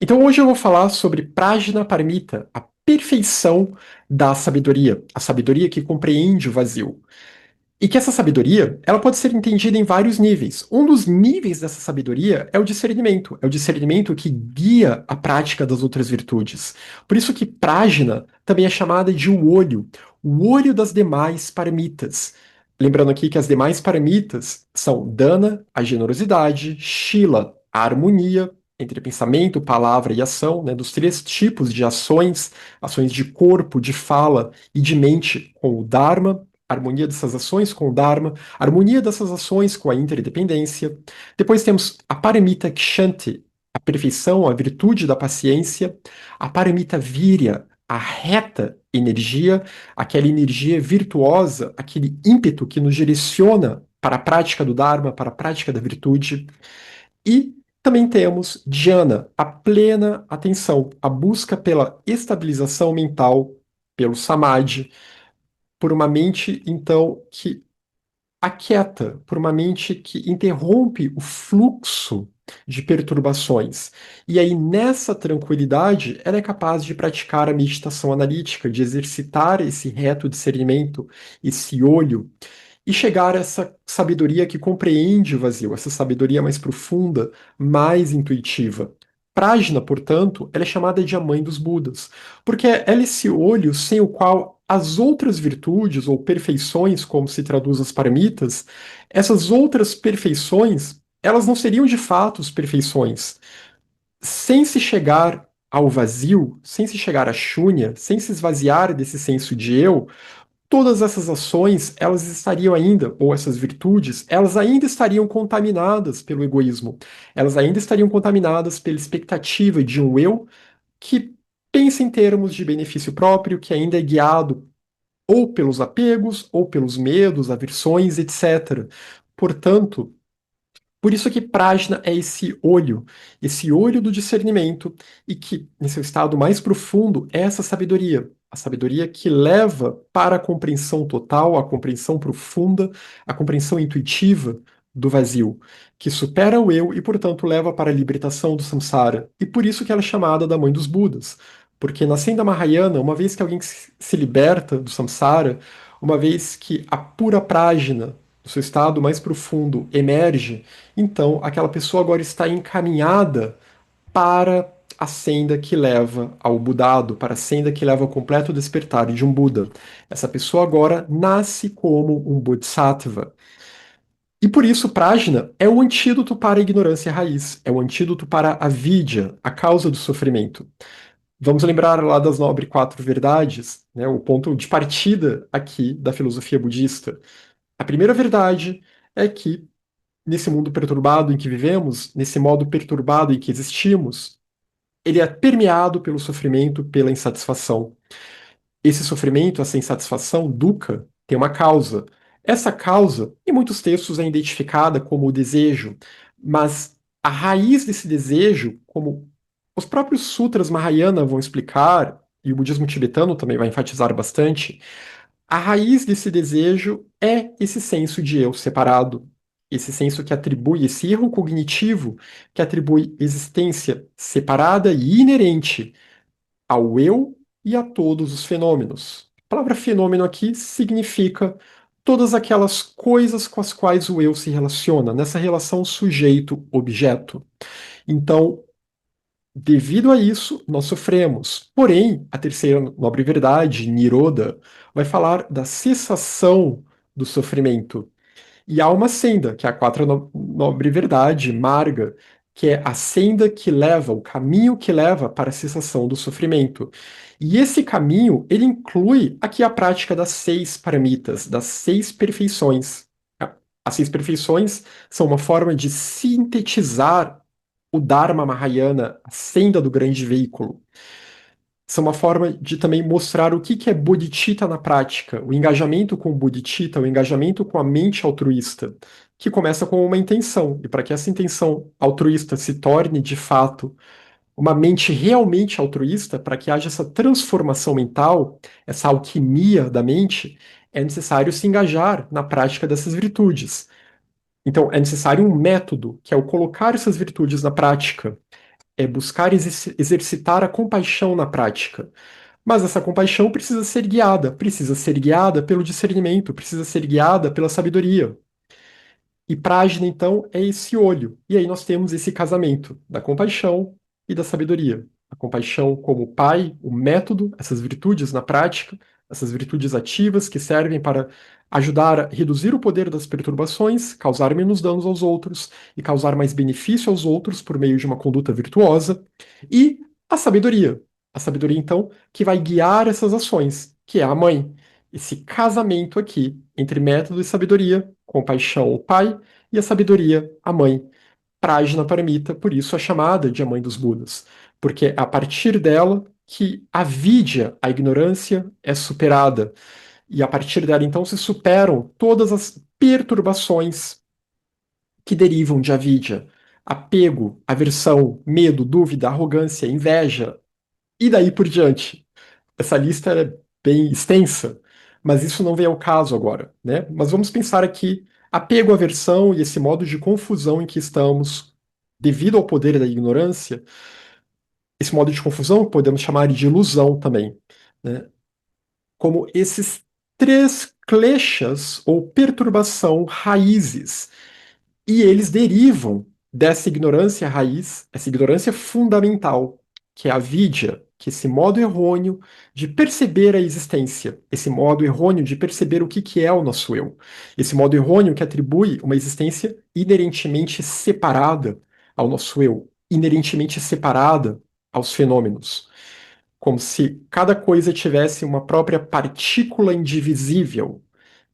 Então hoje eu vou falar sobre Prajnaparamita, a perfeição da sabedoria, a sabedoria que compreende o vazio. E que essa sabedoria, ela pode ser entendida em vários níveis. Um dos níveis dessa sabedoria é o discernimento que guia a prática das outras virtudes. Por isso que Prajna também é chamada de o olho das demais paramitas. Lembrando aqui que as demais paramitas são Dana, a generosidade, Shila, a harmonia entre pensamento, palavra e ação, né, dos três tipos de ações, ações de corpo, de fala e de mente com o Dharma, harmonia dessas ações com o Dharma, harmonia dessas ações com a interdependência. Depois temos a Paramita Kshanti, a perfeição, a virtude da paciência, a Paramita Virya, a reta energia, aquela energia virtuosa, aquele ímpeto que nos direciona para a prática do Dharma, para a prática da virtude. E também temos Dhyana, a plena atenção, a busca pela estabilização mental, pelo Samadhi, por uma mente, então, que aquieta, por uma mente que interrompe o fluxo de perturbações. E aí, nessa tranquilidade, ela é capaz de praticar a meditação analítica, de exercitar esse reto discernimento, esse olho, e chegar a essa sabedoria que compreende o vazio, essa sabedoria mais profunda, mais intuitiva. Prajna, portanto, ela é chamada de a mãe dos Budas, porque ela é esse olho sem o qual as outras virtudes ou perfeições, como se traduz as paramitas, essas outras perfeições, elas não seriam de fato as perfeições. Sem se chegar ao vazio, sem se chegar à shúnya, sem se esvaziar desse senso de eu, todas essas ações, elas estariam ainda, ou essas virtudes, elas ainda estariam contaminadas pelo egoísmo. Elas ainda estariam contaminadas pela expectativa de um eu que pensa em termos de benefício próprio, que ainda é guiado ou pelos apegos, ou pelos medos, aversões, etc. Portanto, por isso que Prajna é esse olho do discernimento, e que, em seu estado mais profundo, é essa sabedoria, a sabedoria que leva para a compreensão total, a compreensão profunda, a compreensão intuitiva do vazio, que supera o eu e, portanto, leva para a libertação do samsara. E por isso que ela é chamada da mãe dos Budas, porque na Senda Mahayana, uma vez que alguém se liberta do samsara, uma vez que a pura Prajna, o seu estado mais profundo, emerge, então aquela pessoa agora está encaminhada para a senda que leva ao Budado, para a senda que leva ao completo despertar de um Buda. Essa pessoa agora nasce como um Bodhisattva. E por isso, Prajna é o antídoto para a ignorância raiz, é o antídoto para a vidya, a causa do sofrimento. Vamos lembrar lá das nobre quatro verdades, né, o ponto de partida aqui da filosofia budista. A primeira verdade é que, nesse mundo perturbado em que vivemos, nesse modo perturbado em que existimos, ele é permeado pelo sofrimento, pela insatisfação. Esse sofrimento, essa insatisfação, dukkha, tem uma causa. Essa causa, em muitos textos, é identificada como o desejo, mas a raiz desse desejo, como os próprios sutras Mahayana vão explicar, e o budismo tibetano também vai enfatizar bastante, a raiz desse desejo é esse senso de eu separado, esse senso que atribui, esse erro cognitivo que atribui existência separada e inerente ao eu e a todos os fenômenos. A palavra fenômeno aqui significa todas aquelas coisas com as quais o eu se relaciona, nessa relação sujeito-objeto. Então, devido a isso, nós sofremos. Porém, a terceira nobre verdade, Niroda, vai falar da cessação do sofrimento. E há uma senda, que é a quarta nobre verdade, Marga, que é a senda que leva, o caminho que leva para a cessação do sofrimento. E esse caminho, ele inclui aqui a prática das seis paramitas, das seis perfeições. As seis perfeições são uma forma de sintetizar o Dharma Mahayana, a senda do grande veículo. São uma forma de também mostrar o que é bodhicitta na prática, o engajamento com o bodhicitta, o engajamento com a mente altruísta, que começa com uma intenção. E para que essa intenção altruísta se torne, de fato, uma mente realmente altruísta, para que haja essa transformação mental, essa alquimia da mente, é necessário se engajar na prática dessas virtudes. Então, é necessário um método, que é o colocar essas virtudes na prática. é buscar exercitar a compaixão na prática. Mas essa compaixão precisa ser guiada pelo discernimento, precisa ser guiada pela sabedoria. E Prajna, então, é esse olho. E aí nós temos esse casamento da compaixão e da sabedoria. A compaixão como pai, o método, essas virtudes na prática, essas virtudes ativas que servem para ajudar a reduzir o poder das perturbações, causar menos danos aos outros e causar mais benefício aos outros por meio de uma conduta virtuosa. E a sabedoria. A sabedoria, então, que vai guiar essas ações, que é a mãe. Esse casamento aqui entre método e sabedoria, compaixão, o pai, e a sabedoria, a mãe. Prajna Paramita, por isso é chamada de a mãe dos Budas, porque é a partir dela que a vidya, a ignorância, é superada. E a partir dela, então, se superam todas as perturbações que derivam de avidya. Apego, aversão, medo, dúvida, arrogância, inveja, e daí por diante. Essa lista é bem extensa, mas isso não vem ao caso agora, né? Mas vamos pensar aqui apego, aversão e esse modo de confusão em que estamos devido ao poder da ignorância, esse modo de confusão podemos chamar de ilusão também, né? Como esses três kleshas ou perturbação raízes e eles derivam dessa ignorância raiz, essa ignorância fundamental, que é a vidya, que é esse modo errôneo de perceber a existência, esse modo errôneo de perceber o que é o nosso eu, esse modo errôneo que atribui uma existência inerentemente separada ao nosso eu, inerentemente separada aos fenômenos, como se cada coisa tivesse uma própria partícula indivisível,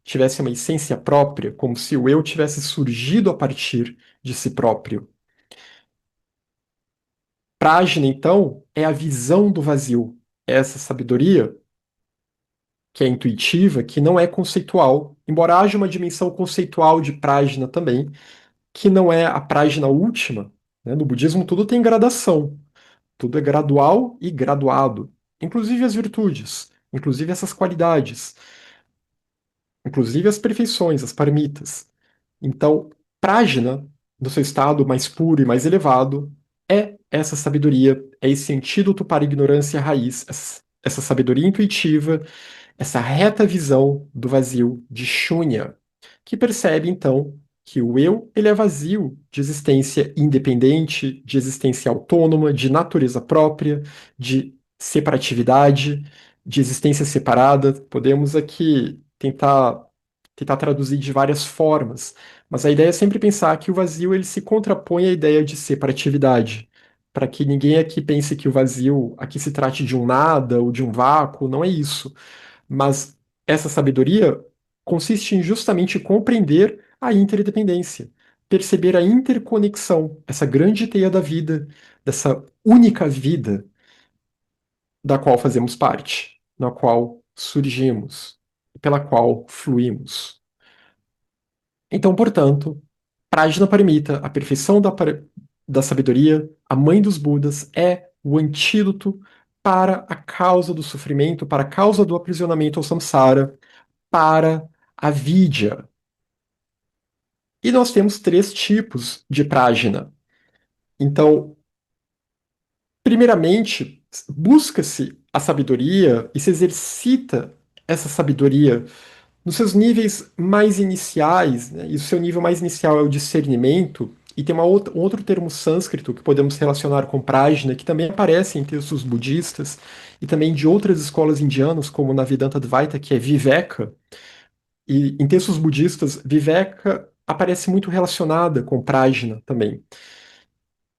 tivesse uma essência própria, como se o eu tivesse surgido a partir de si próprio. Prajna, então, é a visão do vazio, é essa sabedoria que é intuitiva, que não é conceitual, embora haja uma dimensão conceitual de Prajna também, que não é a Prajna última. Né? No budismo tudo tem gradação, tudo é gradual e graduado, inclusive as virtudes, inclusive essas qualidades, inclusive as perfeições, as paramitas. Então, Prajna, no seu estado mais puro e mais elevado, é essa sabedoria, é esse antídoto para a ignorância raiz, essa sabedoria intuitiva, essa reta visão do vazio de Shunya, que percebe então que o eu ele é vazio de existência independente, de existência autônoma, de natureza própria, de separatividade, de existência separada. Podemos aqui tentar traduzir de várias formas, mas a ideia é sempre pensar que o vazio ele se contrapõe à ideia de separatividade, para que ninguém aqui pense que o vazio aqui se trate de um nada ou de um vácuo, não é isso. Mas essa sabedoria consiste em justamente compreender a interdependência, perceber a interconexão, essa grande teia da vida, dessa única vida da qual fazemos parte, na qual surgimos, pela qual fluímos. Então, portanto, Prajnaparamita, a perfeição da sabedoria, a mãe dos Budas, é o antídoto para a causa do sofrimento, para a causa do aprisionamento ao samsara, para a vidya. E nós temos três tipos de prajna. Então, primeiramente, busca-se a sabedoria e se exercita essa sabedoria nos seus níveis mais iniciais, né? E o seu nível mais inicial é o discernimento, e tem um outro termo sânscrito que podemos relacionar com prajna, que também aparece em textos budistas e também de outras escolas indianas, como na Vedanta Advaita, que é viveka. E em textos budistas, viveka aparece muito relacionada com prajna também.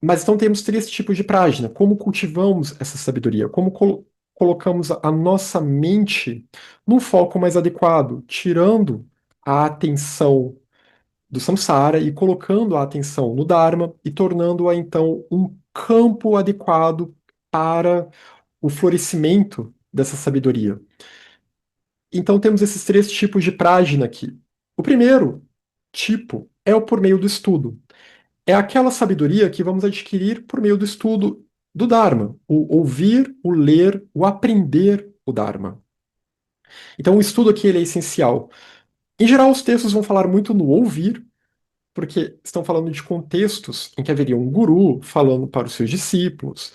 Mas então temos três tipos de prajna. Como cultivamos essa sabedoria? Como colocamos a nossa mente num foco mais adequado, tirando a atenção do samsara e colocando a atenção no dharma e tornando-a então um campo adequado para o florescimento dessa sabedoria. Então temos esses três tipos de prajna aqui. O primeiro tipo é o por meio do estudo. É aquela sabedoria que vamos adquirir por meio do estudo do Dharma, o ouvir, o ler, o aprender o Dharma. Então o estudo aqui ele é essencial. Em geral, os textos vão falar muito no ouvir, porque estão falando de contextos em que haveria um guru falando para os seus discípulos,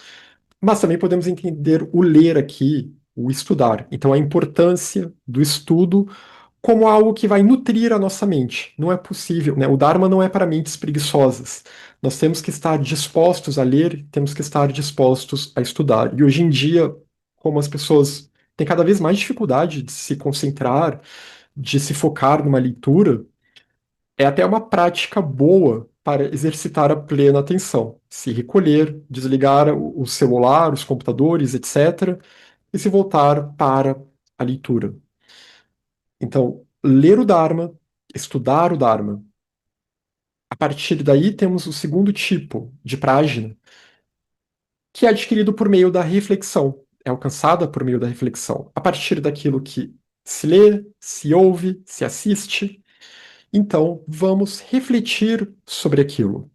mas também podemos entender o ler aqui, o estudar. Então, a importância do estudo como algo que vai nutrir a nossa mente. Não é possível, né? O Dharma não é para mentes preguiçosas. Nós temos que estar dispostos a ler, temos que estar dispostos a estudar. E hoje em dia, como as pessoas têm cada vez mais dificuldade de se concentrar, de se focar numa leitura, é até uma prática boa para exercitar a plena atenção. Se recolher, desligar o celular, os computadores, etc., e se voltar para a leitura. Então, ler o Dharma, estudar o Dharma. A partir daí, temos o segundo tipo de prajna, que é adquirido por meio da reflexão, é alcançada por meio da reflexão, a partir daquilo que se lê, se ouve, se assiste. Então, vamos refletir sobre aquilo,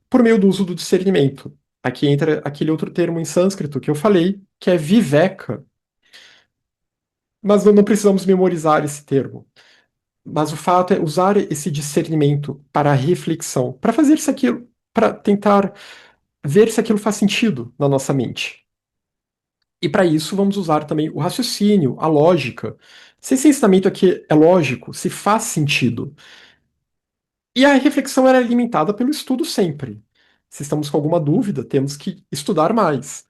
por meio do uso do discernimento. Aqui entra aquele outro termo em sânscrito que eu falei, que é viveka, mas não precisamos memorizar esse termo. Mas o fato é usar esse discernimento para a reflexão, para fazer se aquilo, para tentar ver se aquilo faz sentido na nossa mente. E para isso vamos usar também o raciocínio, a lógica. Se esse ensinamento aqui é lógico, se faz sentido. E a reflexão era alimentada pelo estudo sempre. Se estamos com alguma dúvida, temos que estudar mais.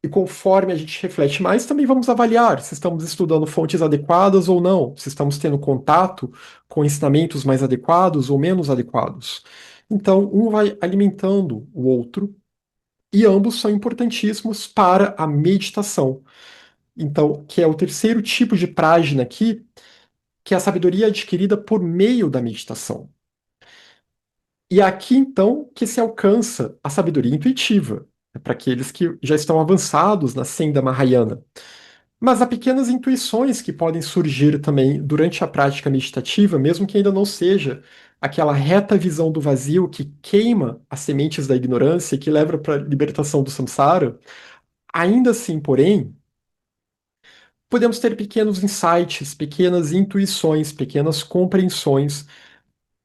E conforme a gente reflete mais, também vamos avaliar se estamos estudando fontes adequadas ou não, se estamos tendo contato com ensinamentos mais adequados ou menos adequados. Então, um vai alimentando o outro e ambos são importantíssimos para a meditação. Então, que é o terceiro tipo de prajna aqui, que é a sabedoria adquirida por meio da meditação. E é aqui, então, que se alcança a sabedoria intuitiva, para aqueles que já estão avançados na senda Mahayana. Mas há pequenas intuições que podem surgir também durante a prática meditativa, mesmo que ainda não seja aquela reta visão do vazio que queima as sementes da ignorância, que leva para a libertação do samsara. Ainda assim, porém, podemos ter pequenos insights, pequenas intuições, pequenas compreensões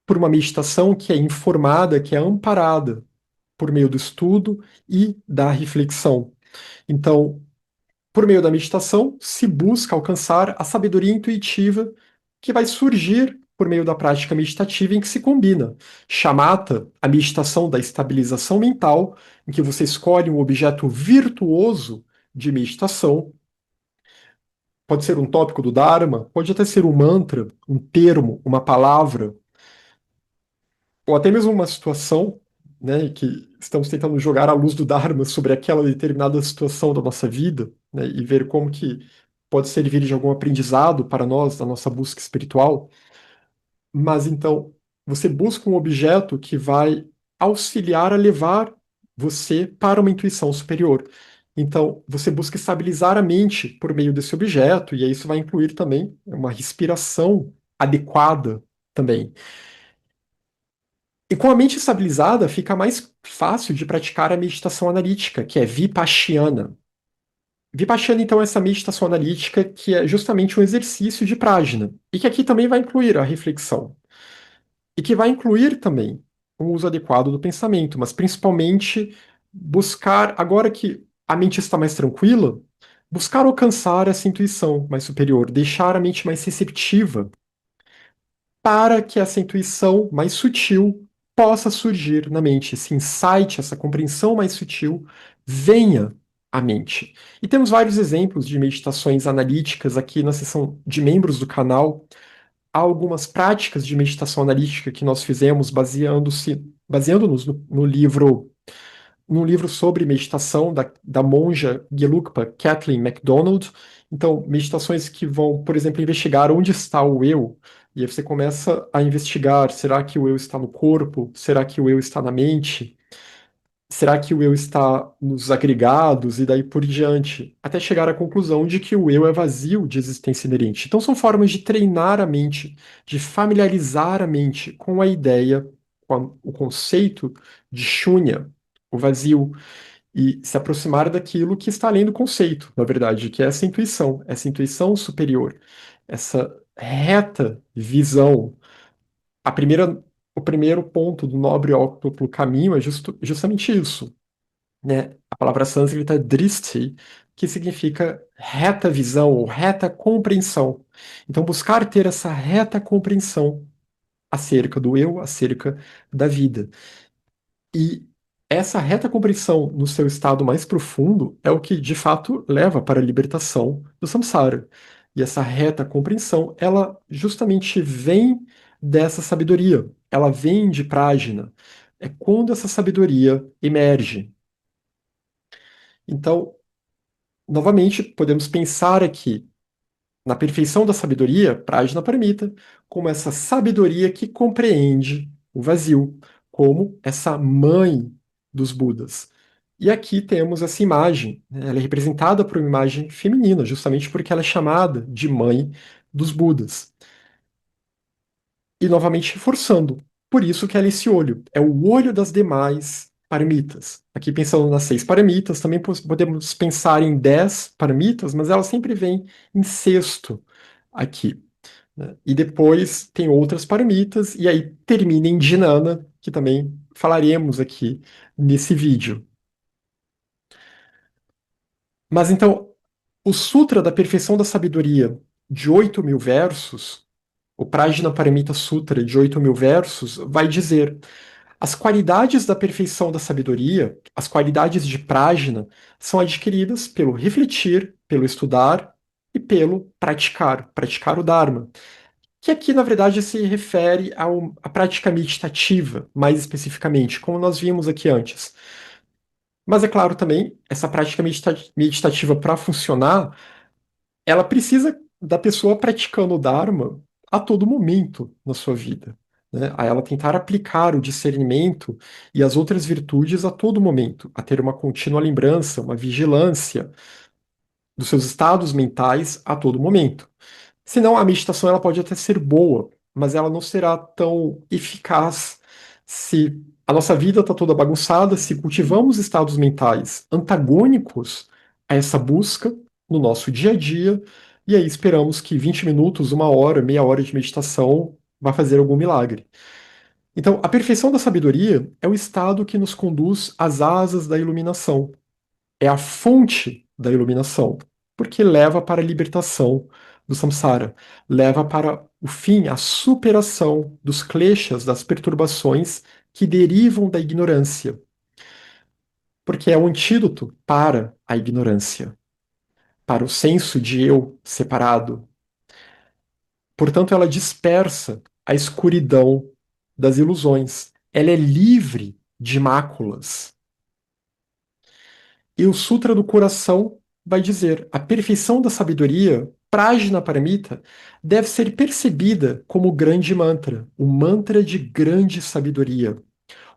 por uma meditação que é informada, que é amparada por meio do estudo e da reflexão. Então, por meio da meditação, se busca alcançar a sabedoria intuitiva que vai surgir por meio da prática meditativa em que se combina shamatha, a meditação da estabilização mental, em que você escolhe um objeto virtuoso de meditação. Pode ser um tópico do Dharma, pode até ser um mantra, um termo, uma palavra, ou até mesmo uma situação, né, que estamos tentando jogar a luz do Dharma sobre aquela determinada situação da nossa vida, né, e ver como que pode servir de algum aprendizado para nós na nossa busca espiritual. Mas então, você busca um objeto que vai auxiliar a levar você para uma intuição superior. Então, você busca estabilizar a mente por meio desse objeto, e isso vai incluir também uma respiração adequada também. E com a mente estabilizada, fica mais fácil de praticar a meditação analítica, que é Vipassana. Vipassana, então, é essa meditação analítica que é justamente um exercício de prajna, e que aqui também vai incluir a reflexão, e que vai incluir também um uso adequado do pensamento, mas principalmente buscar, agora que a mente está mais tranquila, buscar alcançar essa intuição mais superior, deixar a mente mais receptiva para que essa intuição mais sutil possa surgir na mente, esse insight, essa compreensão mais sutil venha à mente. E temos vários exemplos de meditações analíticas aqui na seção de membros do canal. Há algumas práticas de meditação analítica que nós fizemos baseando-nos no livro num livro sobre meditação da monja Gelugpa Kathleen MacDonald. Então, meditações que vão, por exemplo, investigar onde está o eu. E aí você começa a investigar: será que o eu está no corpo? Será que o eu está na mente? Será que o eu está nos agregados? E daí por diante, até chegar à conclusão de que o eu é vazio de existência inerente. Então, são formas de treinar a mente, de familiarizar a mente com a ideia, o conceito de shunya, o vazio, e se aproximar daquilo que está além do conceito, na verdade, que é essa intuição superior, essa reta visão. A primeira o primeiro ponto do nobre óptuplo caminho é justamente isso, né? A palavra sânscrita é dristi, que significa reta visão ou reta compreensão. Então, buscar ter essa reta compreensão acerca do eu, acerca da vida. E essa reta compreensão no seu estado mais profundo é o que de fato leva para a libertação do samsara. E essa reta compreensão, ela justamente vem dessa sabedoria, ela vem de Prajna. É quando essa sabedoria emerge. Então, novamente, podemos pensar aqui na perfeição da sabedoria, Prajna Paramita, como essa sabedoria que compreende o vazio, como essa mãe dos Budas. E aqui temos essa imagem, né? Ela é representada por uma imagem feminina, justamente porque ela é chamada de mãe dos Budas. E novamente reforçando, por isso que ela é esse olho, é o olho das demais paramitas. Aqui pensando nas 6 paramitas, também podemos pensar em 10 paramitas, mas ela sempre vem em sexto aqui, né? E depois tem outras paramitas, e aí termina em Dhinana, que também falaremos aqui nesse vídeo. Mas então, o Sutra da Perfeição da Sabedoria, de 8.000 versos, o Prajnaparamita Sutra, de 8.000 versos, vai dizer: as qualidades da perfeição da sabedoria, as qualidades de Prajna, são adquiridas pelo refletir, pelo estudar e pelo praticar, praticar o Dharma. Que aqui, na verdade, se refere à prática meditativa, mais especificamente, como nós vimos aqui antes. Mas é claro também, essa prática meditativa, para funcionar, ela precisa da pessoa praticando o Dharma a todo momento na sua vida, né? A ela tentar aplicar o discernimento e as outras virtudes a todo momento, a ter uma contínua lembrança, uma vigilância dos seus estados mentais a todo momento. Senão a meditação ela pode até ser boa, mas ela não será tão eficaz se a nossa vida está toda bagunçada, se cultivamos estados mentais antagônicos a essa busca no nosso dia a dia, e aí esperamos que 20 minutos, 1 hora, meia hora de meditação vá fazer algum milagre. Então, a perfeição da sabedoria é o estado que nos conduz às asas da iluminação, é a fonte da iluminação, porque leva para a libertação do samsara, leva para o fim, a superação dos kleshas, das perturbações que derivam da ignorância, porque é o antídoto para a ignorância, para o senso de eu separado. Portanto, ela dispersa a escuridão das ilusões. Ela é livre de máculas. E o Sutra do Coração vai dizer: a perfeição da sabedoria, Prajna Paramita, deve ser percebida como o grande mantra, o mantra de grande sabedoria,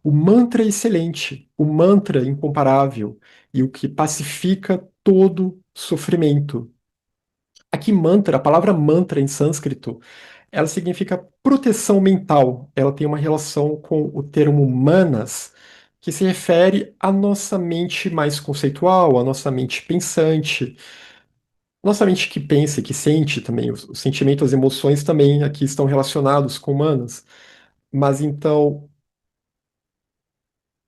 o mantra excelente, o mantra incomparável e o que pacifica todo sofrimento. Aqui, mantra, a palavra mantra em sânscrito, ela significa proteção mental. Ela tem uma relação com o termo manas, que se refere à nossa mente mais conceitual, à nossa mente pensante, nossa mente que pensa, que sente também. Os sentimentos, as emoções também aqui estão relacionados com manas. Mas então,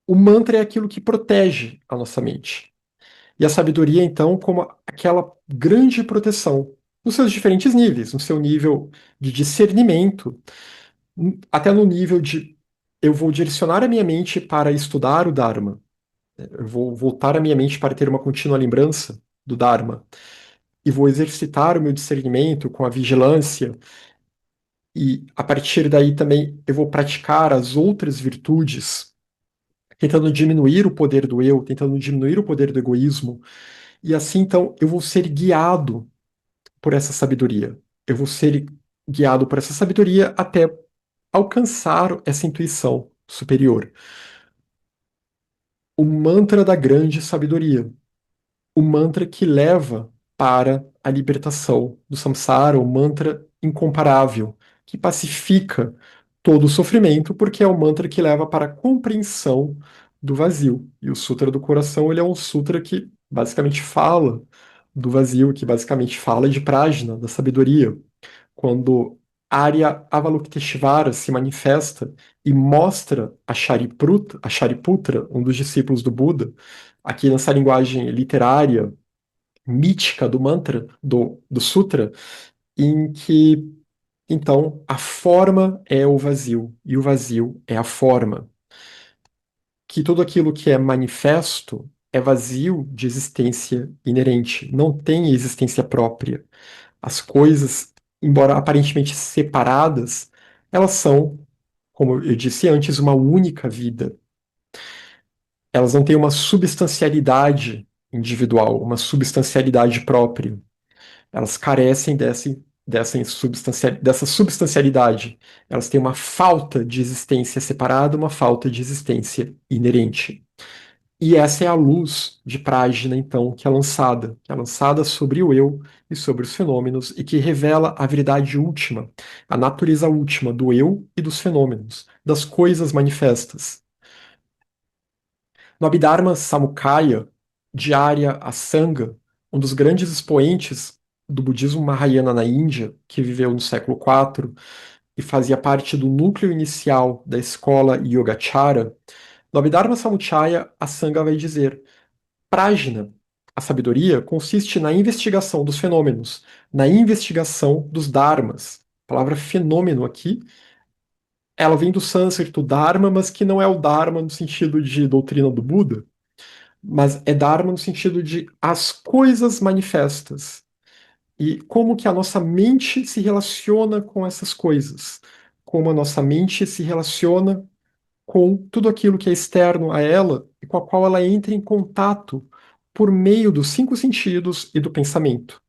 o mantra é aquilo que protege a nossa mente. E a sabedoria, então, como aquela grande proteção, nos seus diferentes níveis, no seu nível de discernimento, até no nível de eu vou direcionar a minha mente para estudar o Dharma, eu vou voltar a minha mente para ter uma contínua lembrança do Dharma, e vou exercitar o meu discernimento com a vigilância, e a partir daí também eu vou praticar as outras virtudes, tentando diminuir o poder do eu, tentando diminuir o poder do egoísmo, e assim então eu vou ser guiado por essa sabedoria. Eu vou ser guiado por essa sabedoria até alcançar essa intuição superior. O mantra da grande sabedoria, o mantra que leva para a libertação do samsara, o mantra incomparável, que pacifica todo o sofrimento, porque é o mantra que leva para a compreensão do vazio. E o Sutra do Coração, ele é um sutra que basicamente fala do vazio, que basicamente fala de Prajna, da sabedoria, quando Arya Avalokiteshvara se manifesta e mostra a Shariputra, um dos discípulos do Buda, aqui nessa linguagem literária, mítica do mantra, do sutra, em que, então, a forma é o vazio e o vazio é a forma. Que tudo aquilo que é manifesto é vazio de existência inerente, não tem existência própria. As coisas, embora aparentemente separadas, elas são, como eu disse antes, uma única vida. Elas não têm uma substancialidade individual, uma substancialidade própria. Elas carecem dessa substancialidade. Elas têm uma falta de existência separada, uma falta de existência inerente. E essa é a luz de Prajna, então, que é lançada sobre o eu e sobre os fenômenos, e que revela a verdade última, a natureza última do eu e dos fenômenos, das coisas manifestas. No Abhidharma Samukaya, de Arya Asanga, um dos grandes expoentes do budismo Mahayana na Índia, que viveu no século IV e fazia parte do núcleo inicial da escola Yogacara, no Abhidharma Samukaya, Asanga vai dizer: Prajna, a sabedoria, consiste na investigação dos fenômenos, na investigação dos dharmas. A palavra fenômeno aqui, ela vem do sânscrito dharma, mas que não é o dharma no sentido de doutrina do Buda, mas é dharma no sentido de as coisas manifestas. E como que a nossa mente se relaciona com essas coisas. Como a nossa mente se relaciona com tudo aquilo que é externo a ela e com a qual ela entra em contato por meio dos cinco sentidos e do pensamento.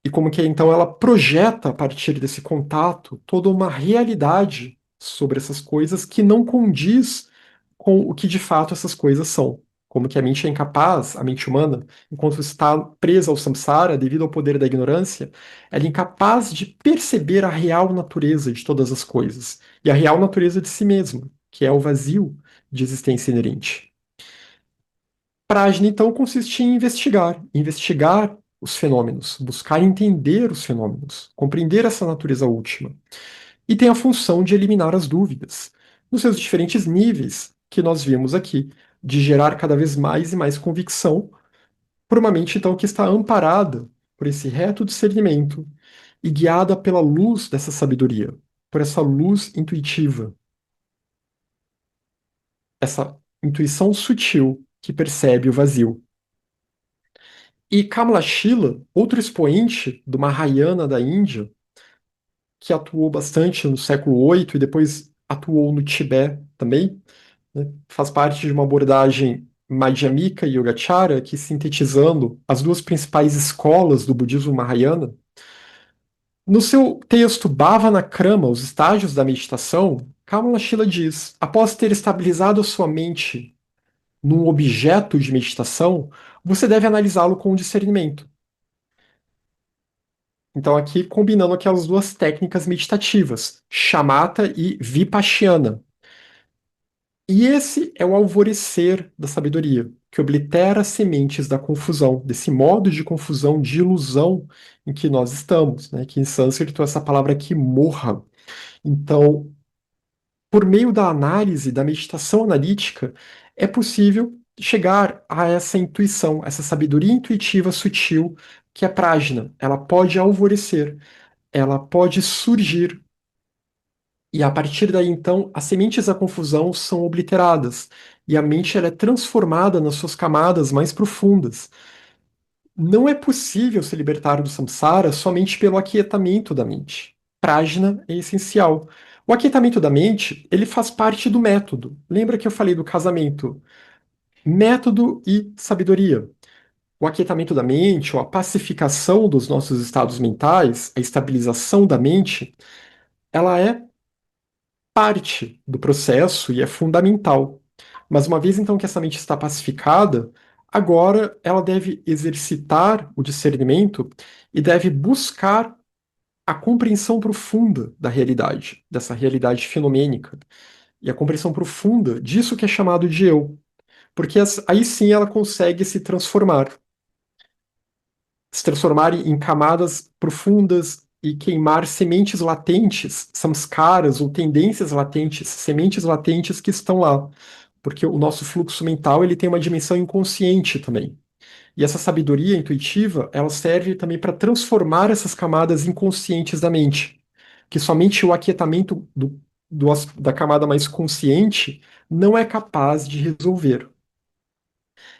E como que então ela projeta a partir desse contato toda uma realidade sobre essas coisas que não condiz com o que de fato essas coisas são. Como que a mente é incapaz, a mente humana, enquanto está presa ao samsara devido ao poder da ignorância, ela é incapaz de perceber a real natureza de todas as coisas e a real natureza de si mesma, que é o vazio de existência inerente. Prajna, então, consiste em investigar os fenômenos, buscar entender os fenômenos, compreender essa natureza última. E tem a função de eliminar as dúvidas, nos seus diferentes níveis que nós vimos aqui, de gerar cada vez mais e mais convicção por uma mente, então, que está amparada por esse reto discernimento e guiada pela luz dessa sabedoria, por essa luz intuitiva, essa intuição sutil que percebe o vazio. E Kamalashila, outro expoente do Mahayana da Índia, que atuou bastante no século VIII e depois atuou no Tibete também, né, faz parte de uma abordagem Madhyamika e Yogacara, que sintetizando as duas principais escolas do budismo Mahayana. No seu texto Bhavana Krama, os estágios da meditação, Kamalashila diz: após ter estabilizado a sua mente num objeto de meditação, você deve analisá-lo com discernimento. Então, aqui combinando aquelas duas técnicas meditativas, shamatha e vipassana. E esse é o alvorecer da sabedoria, que oblitera as sementes da confusão, desse modo de confusão, de ilusão em que nós estamos, né? Que em sânscrito essa palavra aqui morra. Então, por meio da análise, da meditação analítica, é possível chegar a essa intuição, essa sabedoria intuitiva sutil que é prajna. Ela pode alvorecer, ela pode surgir. E a partir daí, então, as sementes da confusão são obliteradas e a mente ela é transformada nas suas camadas mais profundas. Não é possível se libertar do samsara somente pelo aquietamento da mente. Prajna é essencial. O aquietamento da mente, ele faz parte do método. Lembra que eu falei do casamento? Método e sabedoria. O aquietamento da mente, ou a pacificação dos nossos estados mentais, a estabilização da mente, ela é parte do processo e é fundamental. Mas uma vez então que essa mente está pacificada, agora ela deve exercitar o discernimento e deve buscar a compreensão profunda da realidade, dessa realidade fenomênica, e a compreensão profunda disso que é chamado de eu. Porque aí sim ela consegue se transformar em camadas profundas e queimar sementes latentes, samskaras ou tendências latentes, sementes latentes que estão lá. Porque o nosso fluxo mental ele tem uma dimensão inconsciente também. E essa sabedoria intuitiva, ela serve também para transformar essas camadas inconscientes da mente, que somente o aquietamento da camada mais consciente não é capaz de resolver.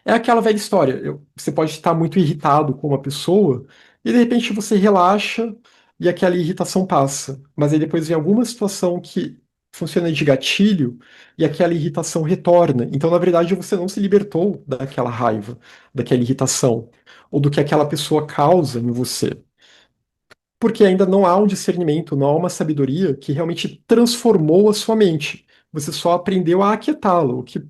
É aquela velha história. Você pode estar muito irritado com uma pessoa e de repente você relaxa e aquela irritação passa. Mas aí depois vem alguma situação que funciona de gatilho e aquela irritação retorna. Então, na verdade, você não se libertou daquela raiva, daquela irritação, ou do que aquela pessoa causa em você. Porque ainda não há um discernimento, não há uma sabedoria que realmente transformou a sua mente. Você só aprendeu a aquietá-la, o que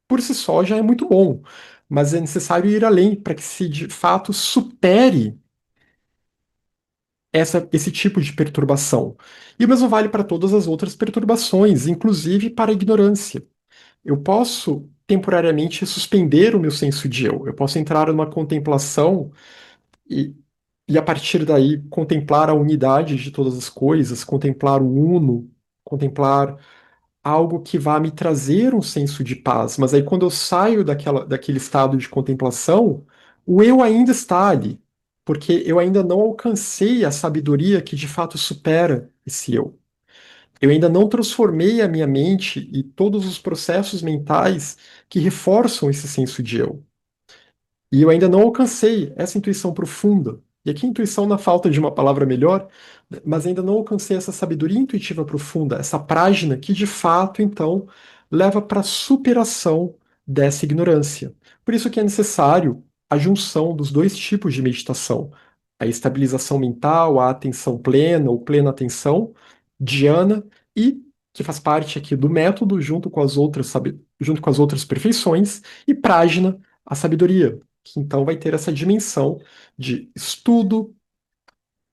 por si só já é muito bom, mas é necessário ir além para que se de fato supere esse tipo de perturbação. E o mesmo vale para todas as outras perturbações, inclusive para a ignorância. Eu posso temporariamente suspender o meu senso de eu posso entrar numa contemplação e, e a partir daí contemplar a unidade de todas as coisas, contemplar o uno, contemplar algo que vá me trazer um senso de paz. Mas aí, quando eu saio daquele estado de contemplação, o eu ainda está ali, porque eu ainda não alcancei a sabedoria que de fato supera esse eu. Eu ainda não transformei a minha mente e todos os processos mentais que reforçam esse senso de eu. E eu ainda não alcancei essa intuição profunda. E aqui, intuição, na falta de uma palavra melhor, mas ainda não alcancei essa sabedoria intuitiva profunda, essa prágina que, de fato, então, leva para a superação dessa ignorância. Por isso que é necessário a junção dos dois tipos de meditação: a estabilização mental, a atenção plena ou plena atenção, dhyana, e que faz parte aqui do método, junto com as outras, junto com as outras perfeições, e prajna, a sabedoria, que então vai ter essa dimensão de estudo,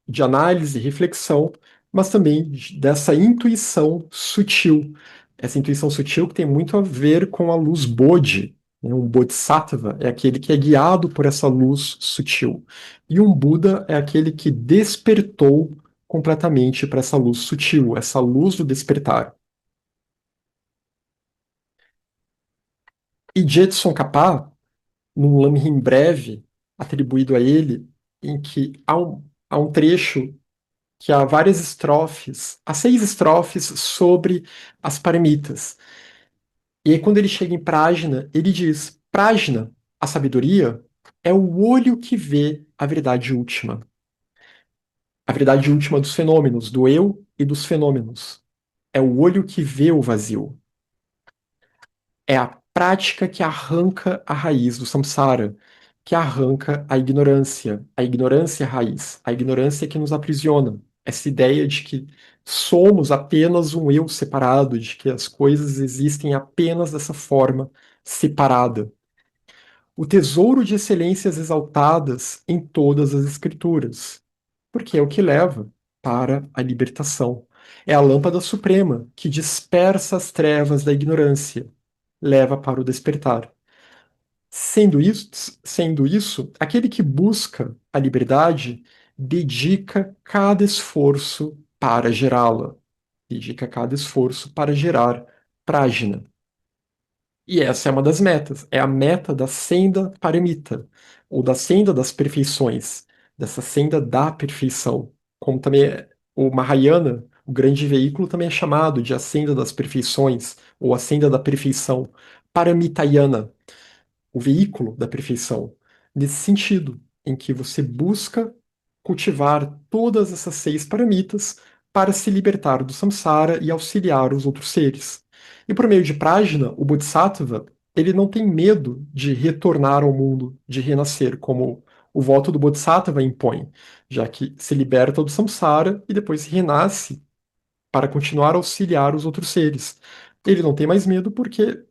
de análise, reflexão, mas também dessa intuição sutil. Essa intuição sutil que tem muito a ver com a luz Bodhi, né? Um Bodhisattva é aquele que é guiado por essa luz sutil. E um Buda é aquele que despertou completamente para essa luz sutil, essa luz do despertar. E Jetson Kappa, num Lamrim breve atribuído a ele, em que há um trecho que há várias estrofes, há 6 estrofes sobre as paramitas. E aí, quando ele chega em Prajna, ele diz: Prajna, a sabedoria, é o olho que vê a verdade última dos fenômenos, do eu e dos fenômenos. É o olho que vê o vazio. É a prática que arranca a raiz do samsara, que arranca a ignorância raiz, a ignorância que nos aprisiona. Essa ideia de que somos apenas um eu separado, de que as coisas existem apenas dessa forma separada. O tesouro de excelências exaltadas em todas as escrituras, porque é o que leva para a libertação. É a lâmpada suprema que dispersa as trevas da ignorância, leva para o despertar. Sendo isso, aquele que busca a liberdade dedica cada esforço para gerá-la, dedica cada esforço para gerar prajna. E essa é uma das metas, é a meta da senda paramita, ou da senda das perfeições, dessa senda da perfeição. Como também o Mahayana, o grande veículo, também é chamado de a senda das perfeições, ou a senda da perfeição, Paramitayana, o veículo da perfeição, nesse sentido, em que você busca cultivar todas essas 6 paramitas para se libertar do samsara e auxiliar os outros seres. E por meio de Prajna, o Bodhisattva, ele não tem medo de retornar ao mundo, de renascer, como o voto do Bodhisattva impõe, já que se liberta do samsara e depois renasce para continuar a auxiliar os outros seres. Ele não tem mais medo porque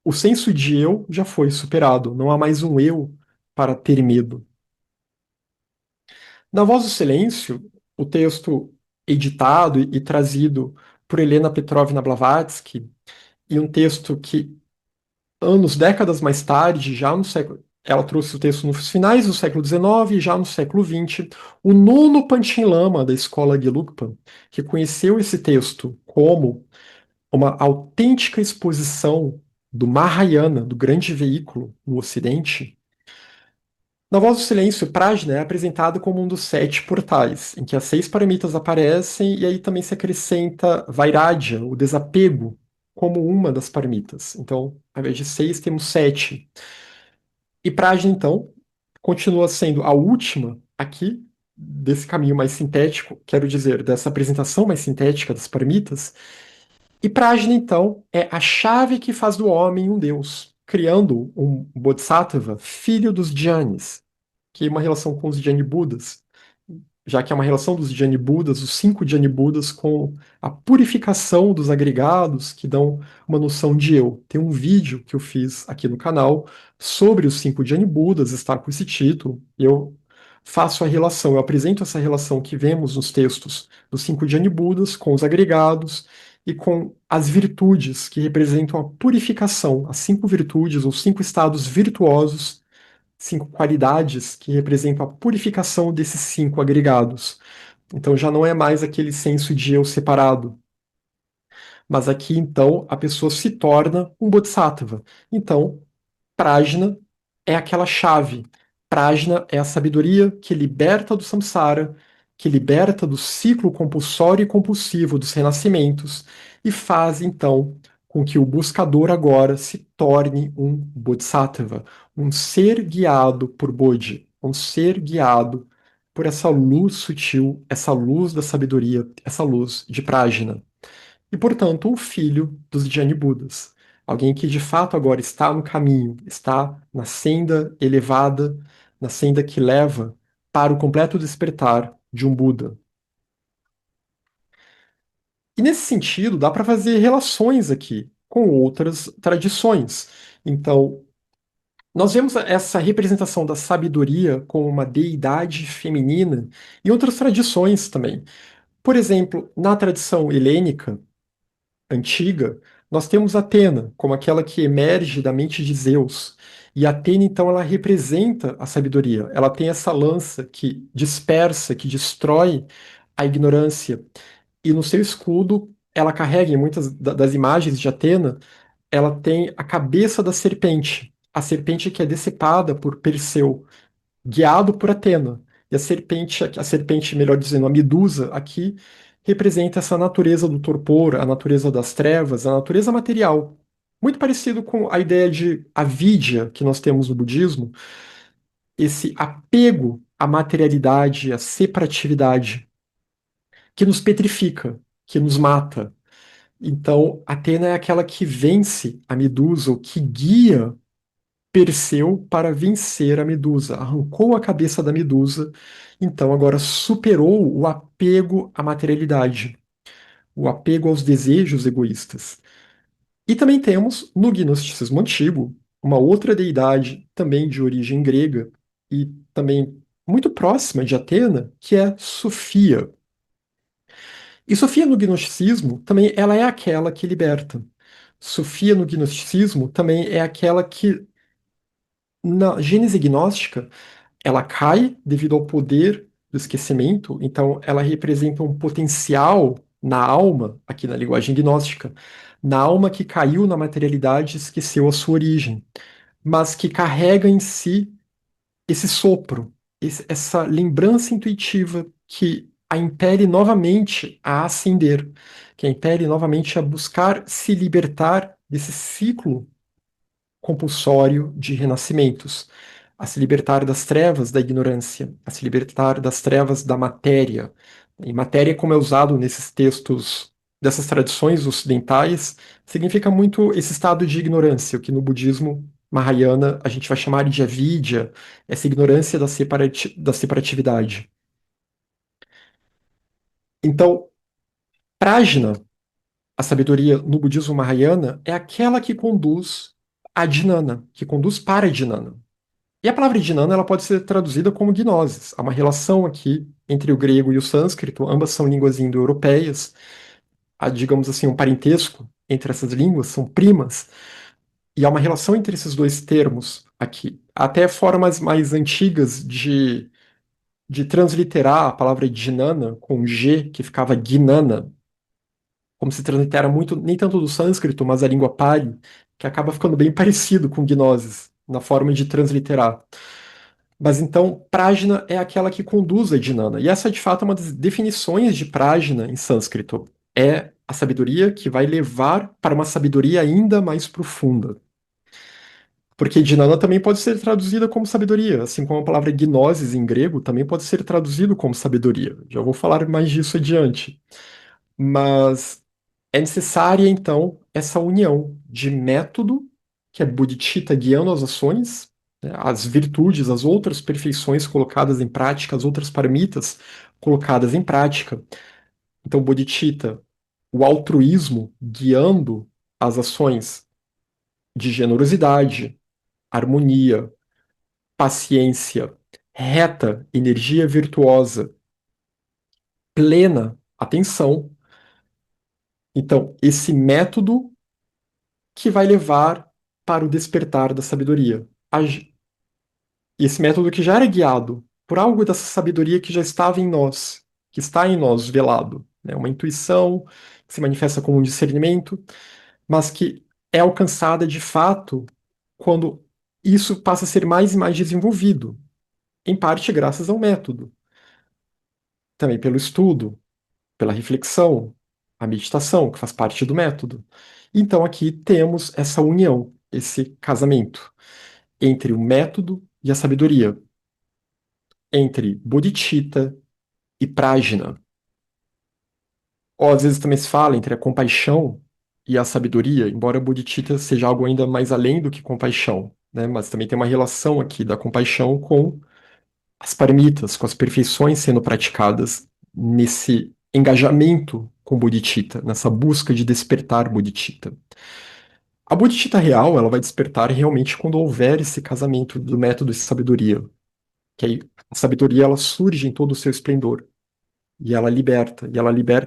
o senso de eu já foi superado, não há mais um eu para ter medo. Na Voz do Silêncio, o texto editado e trazido por Helena Petrovna Blavatsky, e um texto que, anos, décadas mais tarde, já no século. ela trouxe o texto nos finais do século XIX e já no século XX. O nono Panchen Lama da escola Gelugpa, que conheceu esse texto como uma autêntica exposição do Mahayana, do grande veículo no Ocidente. Na Voz do Silêncio, Prajna é apresentado como um dos sete portais, em que as seis paramitas aparecem e aí também se acrescenta Vairagya, o desapego, como uma das paramitas. Então, ao invés de seis, temos sete. E Prajna, então, continua sendo a última aqui desse caminho mais sintético, quero dizer, dessa apresentação mais sintética das paramitas. E Prajna, então, é a chave que faz do homem um deus, criando um Bodhisattva, filho dos Dhyanis, que é uma relação com os Dhyani Budas, já que é uma relação dos Dhyani Budas, os cinco Dhyani Budas, com a purificação dos agregados que dão uma noção de eu. Tem um vídeo que eu fiz aqui no canal sobre os cinco Dhyani Budas, está com esse título, e eu faço a relação, eu apresento essa relação que vemos nos textos dos cinco Dhyani Budas com os agregados e com as virtudes que representam a purificação, as cinco virtudes ou cinco estados virtuosos, cinco qualidades que representam a purificação desses cinco agregados. Então já não é mais aquele senso de eu separado, mas aqui então a pessoa se torna um bodhisattva. Então, Prajna é aquela chave. Prajna é a sabedoria que liberta do samsara, que liberta do ciclo compulsório e compulsivo dos renascimentos e faz então com que o buscador agora se torne um bodhisattva, um ser guiado por Bodhi, um ser guiado por essa luz sutil, essa luz da sabedoria, essa luz de Prajna e, portanto, um filho dos Dhyani Budas. Alguém que de fato agora está no caminho, está na senda elevada, na senda que leva para o completo despertar de um Buda. E nesse sentido, dá para fazer relações aqui com outras tradições. Então, nós vemos essa representação da sabedoria como uma deidade feminina em outras tradições também. Por exemplo, na tradição helênica, antiga, nós temos Atena como aquela que emerge da mente de Zeus. E Atena, então, ela representa a sabedoria. Ela tem essa lança que dispersa, que destrói a ignorância. E no seu escudo, ela carrega, em muitas das imagens de Atena, ela tem a cabeça da serpente. A serpente que é decepada por Perseu, guiado por Atena. E a serpente, melhor dizendo, a Medusa aqui, representa essa natureza do torpor, a natureza das trevas, a natureza material. Muito parecido com a ideia de avidya que nós temos no budismo, esse apego à materialidade, à separatividade, que nos petrifica, que nos mata. Então, Atena é aquela que vence a Medusa, ou que guia Perseu para vencer a Medusa, arrancou a cabeça da Medusa, então agora superou o apego à materialidade, o apego aos desejos egoístas. E também temos, no gnosticismo antigo, uma outra deidade, também de origem grega, e também muito próxima de Atena, que é Sofia. E Sofia no gnosticismo também ela é aquela que liberta. Sofia no gnosticismo também é aquela que, na Gênese gnóstica, ela cai devido ao poder do esquecimento, então ela representa um potencial na alma, aqui na linguagem gnóstica, na alma que caiu na materialidade e esqueceu a sua origem, mas que carrega em si esse sopro, essa lembrança intuitiva que a impele novamente a ascender, que a impele novamente a buscar se libertar desse ciclo compulsório de renascimentos, a se libertar das trevas da ignorância, a se libertar das trevas da matéria. E matéria, como é usado nesses textos dessas tradições ocidentais, significa muito esse estado de ignorância, o que no budismo Mahayana a gente vai chamar de avidya, essa ignorância da separatividade. Então, Prajna, a sabedoria no budismo Mahayana, é aquela que conduz a Dhyana, que conduz para a Dhyana. E a palavra Dhyana ela pode ser traduzida como gnoses. Há uma relação aqui entre o grego e o sânscrito, ambas são línguas indo-europeias. Há, digamos assim, um parentesco entre essas línguas, são primas. E há uma relação entre esses dois termos aqui. Até formas mais antigas de transliterar a palavra Jnana com G, que ficava Gnana, como se translitera muito, nem tanto do sânscrito, mas a língua Pali, que acaba ficando bem parecido com Gnosis, na forma de transliterar. Mas então, Prajna é aquela que conduz a Jnana. E essa, de fato, é uma das definições de Prajna em sânscrito. É a sabedoria que vai levar para uma sabedoria ainda mais profunda. Porque Dhinana também pode ser traduzida como sabedoria, assim como a palavra gnosis em grego também pode ser traduzido como sabedoria. Já vou falar mais disso adiante. Mas é necessária, então, essa união de método, que é bodhicitta guiando as ações, né, as virtudes, as outras perfeições colocadas em prática, as outras paramitas colocadas em prática. Então, bodhicitta, o altruísmo guiando as ações de generosidade, harmonia, paciência, reta, energia virtuosa, plena atenção. Então, esse método que vai levar para o despertar da sabedoria. Esse método que já era guiado por algo dessa sabedoria que já estava em nós, que está em nós velado, né? Uma intuição que se manifesta como um discernimento, mas que é alcançada de fato quando isso passa a ser mais e mais desenvolvido, em parte graças ao método, também pelo estudo, pela reflexão, a meditação, que faz parte do método. Então aqui temos essa união, esse casamento entre o método e a sabedoria, entre bodhicitta e prajna. Ou às vezes também se fala entre a compaixão e a sabedoria, embora bodhicitta seja algo ainda mais além do que compaixão, né? Mas também tem uma relação aqui da compaixão com as paramitas, com as perfeições sendo praticadas nesse engajamento com bodhicitta, nessa busca de despertar bodhicitta. A bodhicitta real, ela vai despertar realmente quando houver esse casamento do método e sabedoria, que aí a sabedoria ela surge em todo o seu esplendor e ela liberta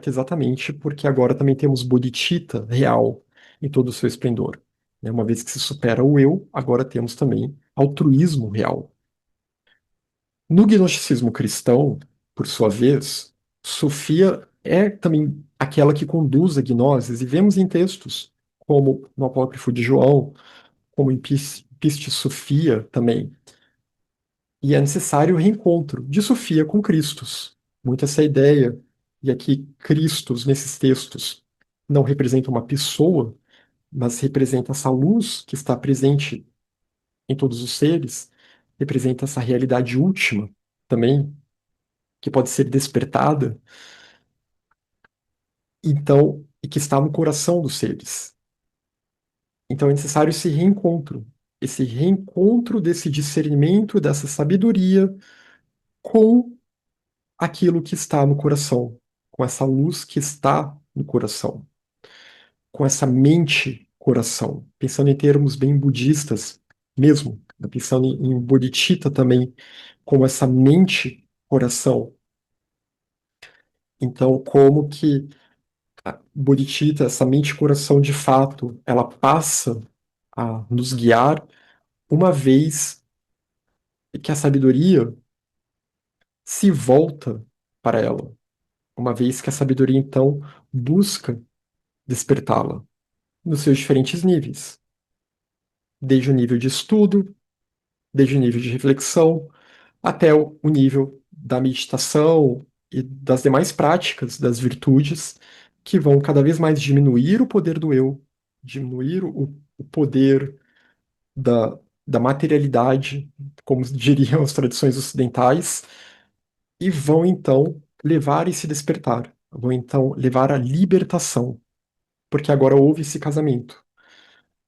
exatamente porque agora também temos bodhicitta real em todo o seu esplendor. Né? Uma vez que se supera o eu, agora temos também altruísmo real. No gnosticismo cristão, por sua vez, Sofia é também aquela que conduz a gnosis, e vemos em textos, como no Apócrifo de João, como em Pistis Sofia também. E é necessário o reencontro de Sofia com Cristos. Muito essa ideia, e aqui Cristos, nesses textos, não representa uma pessoa, mas representa essa luz que está presente em todos os seres, representa essa realidade última também, que pode ser despertada, então, e que está no coração dos seres. Então é necessário esse reencontro desse discernimento, dessa sabedoria com aquilo que está no coração, com essa luz que está no coração, com essa mente-coração, pensando em termos bem budistas mesmo, né, pensando em bodhicitta também, como essa mente-coração. Então, como que a bodhicitta, essa mente-coração de fato, ela passa a nos guiar uma vez que a sabedoria se volta para ela, uma vez que a sabedoria então busca despertá-la nos seus diferentes níveis, desde o nível de estudo, desde o nível de reflexão, até o nível da meditação e das demais práticas das virtudes, que vão cada vez mais diminuir o poder do eu, diminuir o poder da, da materialidade, como diriam as tradições ocidentais, e vão então levar esse despertar, vão então levar a libertação, porque agora houve esse casamento,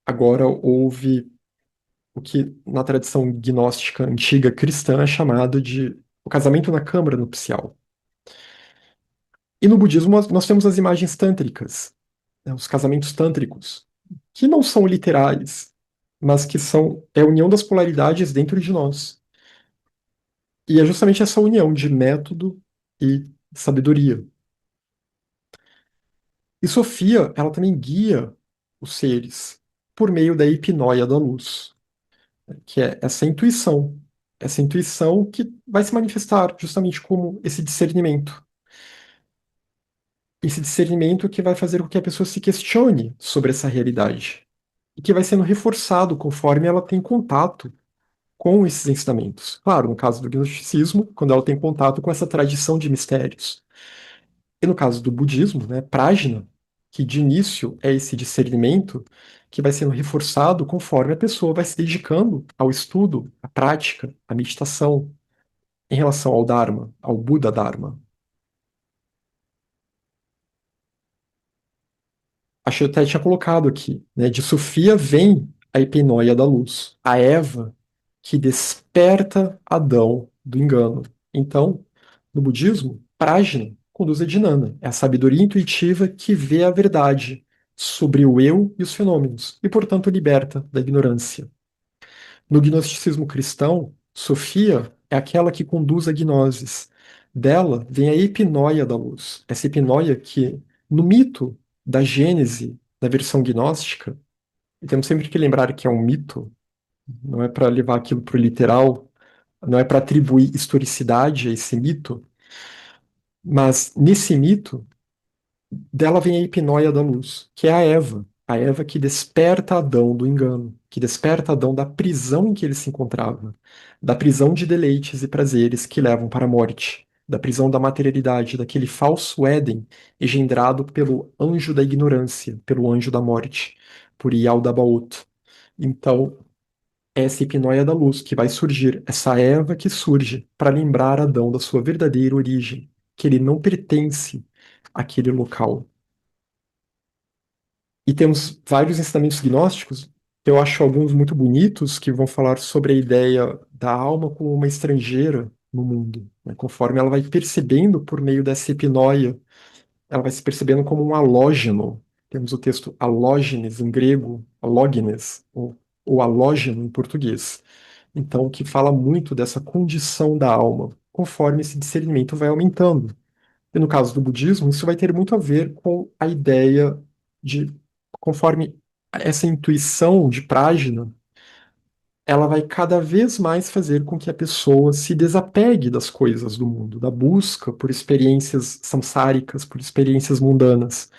agora houve o que na tradição gnóstica antiga cristã é chamado de o casamento na câmara nupcial. E no budismo nós temos as imagens tântricas, né, os casamentos tântricos, que não são literais, mas que são a união das polaridades dentro de nós. E é justamente essa união de método e sabedoria. E Sofia, ela também guia os seres por meio da hipnóia da luz. que é essa intuição. Essa intuição que vai se manifestar justamente como esse discernimento. Esse discernimento que vai fazer com que a pessoa se questione sobre essa realidade. E que vai sendo reforçado conforme ela tem contato com esses ensinamentos. Claro, no caso do gnosticismo, quando ela tem contato com essa tradição de mistérios. E no caso do budismo, né, prajna, que de início é esse discernimento que vai sendo reforçado conforme a pessoa vai se dedicando ao estudo, à prática, à meditação em relação ao Dharma, ao Buda Dharma. Acho que eu até tinha colocado aqui, né, de Sofia vem a epinoia da luz, a Eva que desperta Adão do engano. Então, no budismo, prajna conduz a dhyana, é a sabedoria intuitiva que vê a verdade sobre o eu e os fenômenos, e, portanto, liberta da ignorância. No gnosticismo cristão, Sofia é aquela que conduz a gnosis. Dela vem a epinoia da luz. Essa epinoia que, no mito da Gênese, da versão gnóstica, e temos sempre que lembrar que é um mito, não é para levar aquilo para o literal, não é para atribuir historicidade a esse mito, mas nesse mito, dela vem a hipnóia da luz, que é a Eva que desperta Adão do engano, que desperta Adão da prisão em que ele se encontrava, da prisão de deleites e prazeres que levam para a morte, da prisão da materialidade, daquele falso Éden engendrado pelo anjo da ignorância, pelo anjo da morte, por Yaldabaoth. Então, é essa hipnóia da luz que vai surgir, essa Eva que surge para lembrar Adão da sua verdadeira origem, que ele não pertence àquele local. E temos vários ensinamentos gnósticos, eu acho alguns muito bonitos, que vão falar sobre a ideia da alma como uma estrangeira no mundo, né? Conforme ela vai percebendo por meio dessa hipnóia, ela vai se percebendo como um halógeno. Temos o texto halógenes em grego, halógenes, ou halógeno em português. Então, que fala muito dessa condição da alma, conforme esse discernimento vai aumentando. E no caso do budismo, isso vai ter muito a ver com a ideia de, conforme essa intuição de Prajna, ela vai cada vez mais fazer com que a pessoa se desapegue das coisas do mundo, da busca por experiências samsáricas, por experiências mundanas.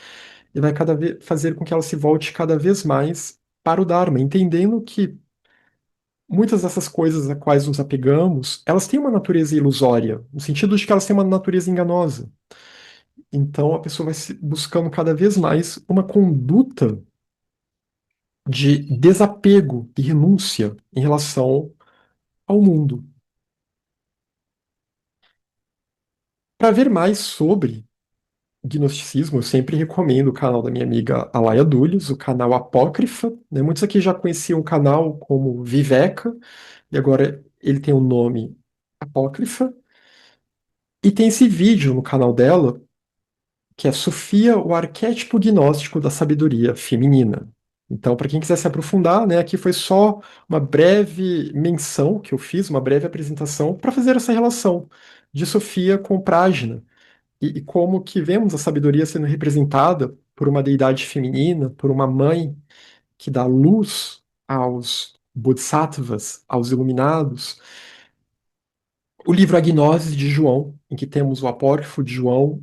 E vai cada vez fazer com que ela se volte cada vez mais para o Dharma, entendendo que muitas dessas coisas a quais nos apegamos, elas têm uma natureza ilusória, no sentido de que elas têm uma natureza enganosa. Então a pessoa vai buscando cada vez mais uma conduta de desapego e renúncia em relação ao mundo. Para ver mais sobre gnosticismo, eu sempre recomendo o canal da minha amiga Alaia Dulles, o canal Apócrifa, né? Muitos aqui já conheciam o canal como Viveca, e agora ele tem o nome Apócrifa. E tem esse vídeo no canal dela que é Sofia, o arquétipo gnóstico da sabedoria feminina. Então, para quem quiser se aprofundar, né, aqui foi só uma breve menção que eu fiz, uma breve apresentação para fazer essa relação de Sofia com Prajna e como que vemos a sabedoria sendo representada por uma deidade feminina, por uma mãe que dá luz aos bodhisattvas, aos iluminados. O livro A Gnose de João, em que temos o apócrifo de João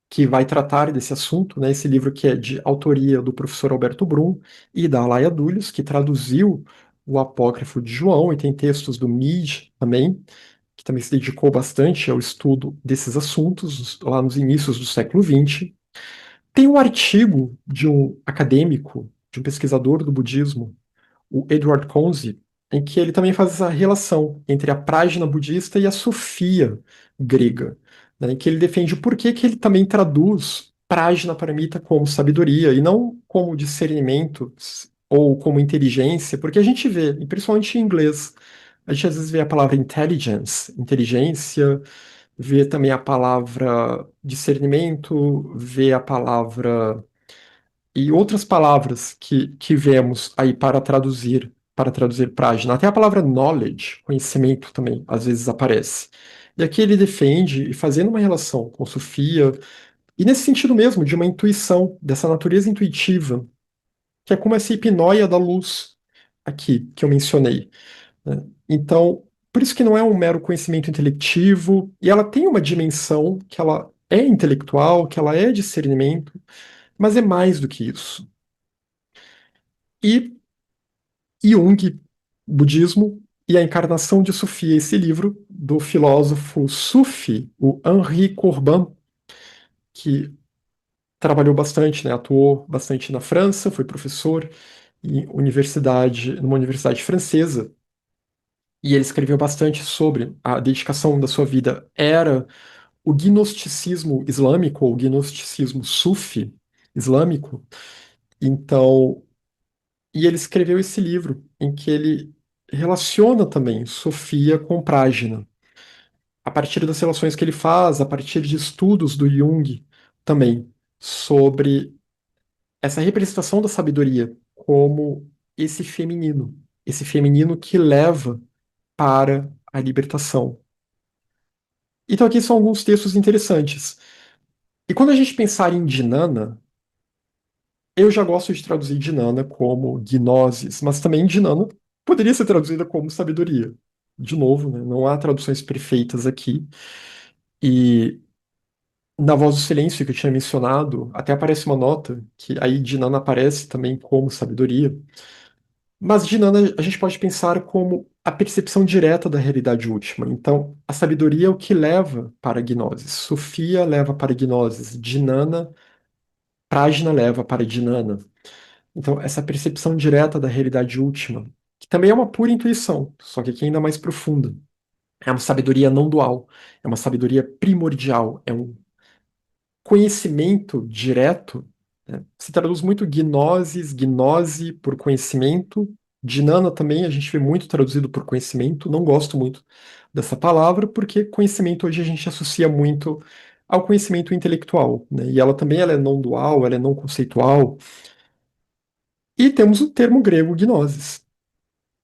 que vai tratar desse assunto, né? Esse livro que é de autoria do professor Alberto Brum e da Alaia Dulles, que traduziu o Apócrifo de João, e tem textos do Mead também, que também se dedicou bastante ao estudo desses assuntos lá nos inícios do século XX. Tem um artigo de um acadêmico, de um pesquisador do budismo, o Edward Conze, em que ele também faz essa relação entre a prágina budista e a sofia grega, né, em que ele defende por que que ele também traduz prágina paramita como sabedoria e não como discernimento ou como inteligência, porque a gente vê, e principalmente em inglês, a gente às vezes vê a palavra intelligence, inteligência, vê também a palavra discernimento, vê a palavra e outras palavras que vemos aí para traduzir página. Até a palavra knowledge, conhecimento também, às vezes aparece. E aqui ele defende, e fazendo uma relação com Sofia, e nesse sentido mesmo, de uma intuição, dessa natureza intuitiva, que é como essa hipnóia da luz. aqui que eu mencionei, né? Então, por isso que não é um mero conhecimento intelectivo, e ela tem uma dimensão que ela é intelectual, que ela é discernimento, mas é mais do que isso. E Jung, budismo e a encarnação de Sofia, esse livro do filósofo sufi, o Henri Corbin, que trabalhou bastante, né, atuou bastante na França, foi professor numa universidade francesa, e ele escreveu bastante sobre a dedicação da sua vida era o gnosticismo islâmico, ou gnosticismo sufi islâmico. Então, e ele escreveu esse livro em que ele relaciona também Sofia com Prajna, a partir das relações que ele faz, a partir de estudos do Jung também, sobre essa representação da sabedoria como esse feminino que leva para a libertação. Então aqui são alguns textos interessantes. E quando a gente pensar em Dhinana, eu já gosto de traduzir Dhinana como gnosis, mas também Dhinana poderia ser traduzida como sabedoria. De novo, né, não há traduções perfeitas aqui. E na Voz do Silêncio que eu tinha mencionado, até aparece uma nota que aí Dhinana aparece também como sabedoria. Mas Dhinana a gente pode pensar como a percepção direta da realidade última. Então, a sabedoria é o que leva para a gnose. Sofia leva para a gnose. Dhinana, Prajna leva para a Dhinana. Então, essa percepção direta da realidade última, que também é uma pura intuição, só que aqui é ainda mais profunda. É uma sabedoria não dual, é uma sabedoria primordial, é um conhecimento direto, né? Se traduz muito gnosis, gnose por conhecimento. Dhinana também a gente vê muito traduzido por conhecimento. Não gosto muito dessa palavra, porque conhecimento hoje a gente associa muito ao conhecimento intelectual, né? E ela também ela é não dual, ela é não conceitual. E temos o termo grego gnosis.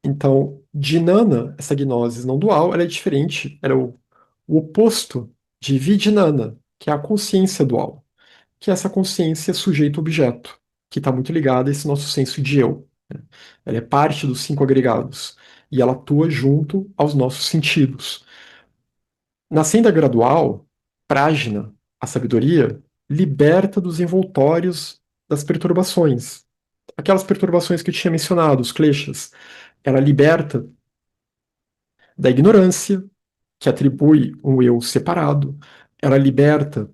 Então, Dhinana, essa gnosis não dual, ela é diferente, ela é o oposto de Vijnana, que é a consciência dual, que é essa consciência sujeito-objeto, que está muito ligada a esse nosso senso de eu, né? Ela é parte dos cinco agregados e ela atua junto aos nossos sentidos. Na senda gradual, Prajna, a sabedoria, liberta dos envoltórios das perturbações. Aquelas perturbações que eu tinha mencionado, os kleshas. Ela liberta da ignorância, que atribui um eu separado. Ela liberta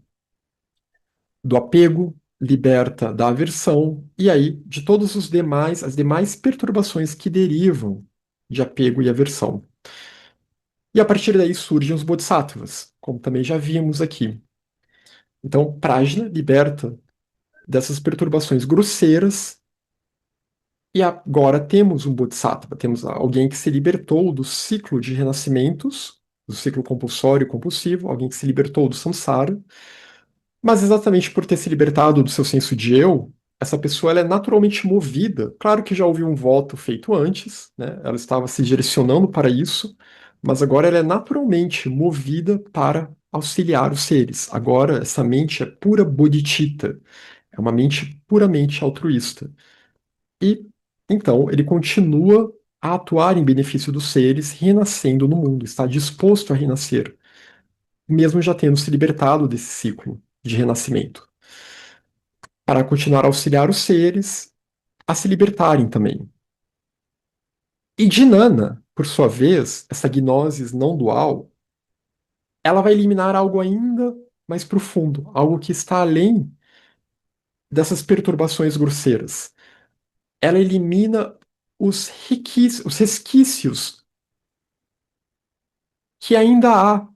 do apego, liberta da aversão e aí de todos os demais, as demais perturbações que derivam de apego e aversão. E a partir daí surgem os bodhisattvas, como também já vimos aqui. Então, Prajna liberta dessas perturbações grosseiras e agora temos um bodhisattva, temos alguém que se libertou do ciclo de renascimentos, do ciclo compulsório e compulsivo, alguém que se libertou do samsara. Mas exatamente por ter se libertado do seu senso de eu, essa pessoa ela é naturalmente movida. Claro que já houve um voto feito antes, né? Ela estava se direcionando para isso, mas agora ela é naturalmente movida para auxiliar os seres. Agora essa mente é pura bodhicitta, é uma mente puramente altruísta. E então ele continua a atuar em benefício dos seres, renascendo no mundo, está disposto a renascer, mesmo já tendo se libertado desse ciclo de renascimento, para continuar a auxiliar os seres a se libertarem também. E Dhinana, por sua vez, essa gnosis não dual, ela vai eliminar algo ainda mais profundo, algo que está além dessas perturbações grosseiras. Ela elimina os resquícios que ainda há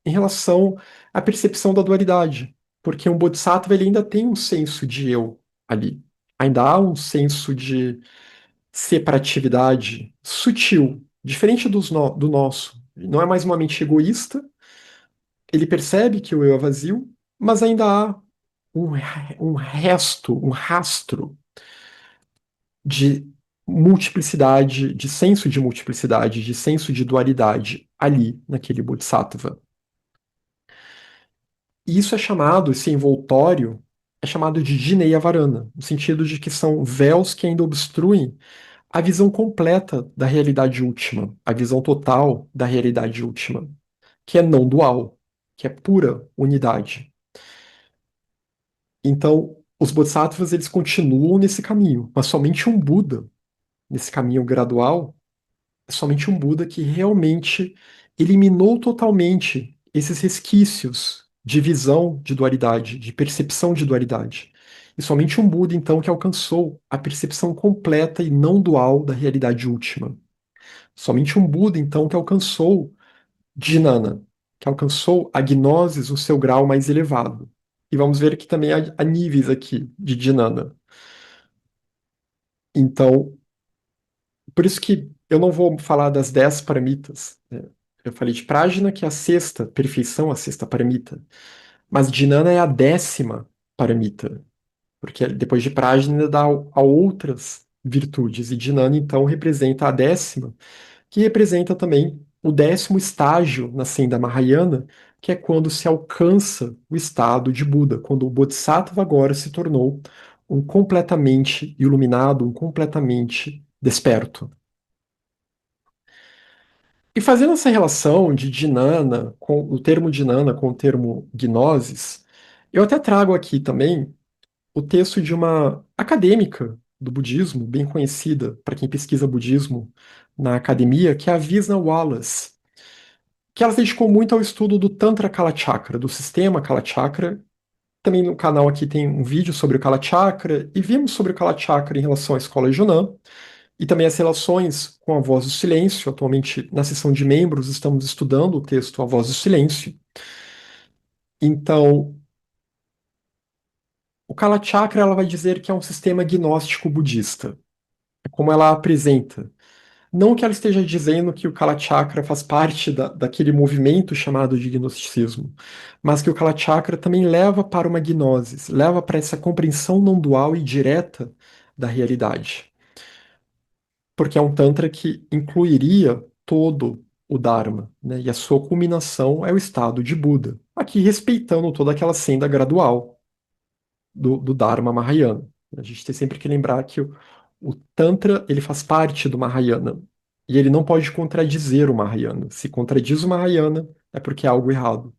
em relação à percepção da dualidade, porque um bodhisattva ele ainda tem um senso de eu ali. Ainda há um senso de separatividade sutil, diferente do nosso. Não é mais uma mente egoísta, ele percebe que o eu é vazio, mas ainda há um, um resto, um rastro de multiplicidade, de senso de dualidade ali naquele Bodhisattva. E isso é chamado, esse envoltório, é chamado de Jineya Varana, no sentido de que são véus que ainda obstruem a visão completa da realidade última, a visão total da realidade última, que é não dual, que é pura unidade. Então, os bodhisattvas eles continuam nesse caminho, mas somente um Buda, nesse caminho gradual, é somente um Buda que realmente eliminou totalmente esses resquícios de visão de dualidade, de percepção de dualidade. E somente um Buda, então, que alcançou a percepção completa e não dual da realidade última. Somente um Buda, então, que alcançou Jnana, que alcançou a gnosis no seu grau mais elevado. E vamos ver que também há níveis aqui de Jnana. Então, por isso que eu não vou falar das 10 paramitas, né? Eu falei de Prajna, que é a sexta perfeição, a sexta paramita. Mas Jnana é a 10ª paramita, porque depois de Prajna ainda dá a outras virtudes. E Jnana, então, representa a 10ª, que representa também o 10º estágio na senda Mahayana, que é quando se alcança o estado de Buda, quando o Bodhisattva agora se tornou um completamente iluminado, um completamente desperto. E fazendo essa relação de Dhinana, com o termo Dhinana com o termo gnosis, eu até trago aqui também o texto de uma acadêmica do budismo, bem conhecida para quem pesquisa budismo na academia, que é a Visna Wallace, que ela se dedicou muito ao estudo do Tantra Kalachakra, do sistema Kalachakra. Também no canal aqui tem um vídeo sobre o Kalachakra, e vimos sobre o Kalachakra em relação à escola Junã, e também as relações com a Voz do Silêncio. Atualmente, na seção de membros, estamos estudando o texto A Voz do Silêncio. Então, o Kalachakra ela vai dizer que é um sistema gnóstico budista. É como ela apresenta. Não que ela esteja dizendo que o Kalachakra faz parte daquele movimento chamado de gnosticismo, mas que o Kalachakra também leva para uma gnosis, leva para essa compreensão não dual e direta da realidade. Porque é um Tantra que incluiria todo o Dharma, né? E a sua culminação é o estado de Buda, aqui respeitando toda aquela senda gradual do Dharma Mahayana. A gente tem sempre que lembrar que o Tantra ele faz parte do Mahayana e ele não pode contradizer o Mahayana. Se contradiz o Mahayana, é porque há algo errado.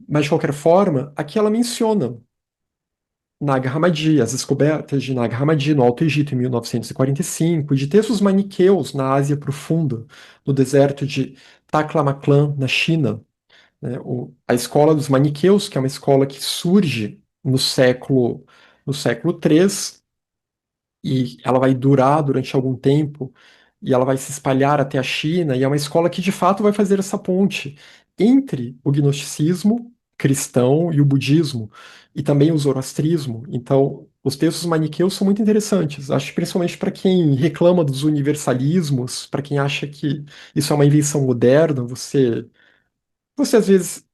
Mas, de qualquer forma, aqui ela menciona Nag Hammadi, as descobertas de Nag Hammadi no Alto Egito em 1945, e de textos maniqueus na Ásia Profunda, no deserto de Taklamakan, na China, né? A escola dos maniqueus, que é uma escola que surge no século III, e ela vai durar durante algum tempo, e ela vai se espalhar até a China, e é uma escola que de fato vai fazer essa ponte entre o gnosticismo cristão e o budismo, e também o zoroastrismo. Então, os textos maniqueus são muito interessantes, acho que principalmente para quem reclama dos universalismos, para quem acha que isso é uma invenção moderna, você às vezes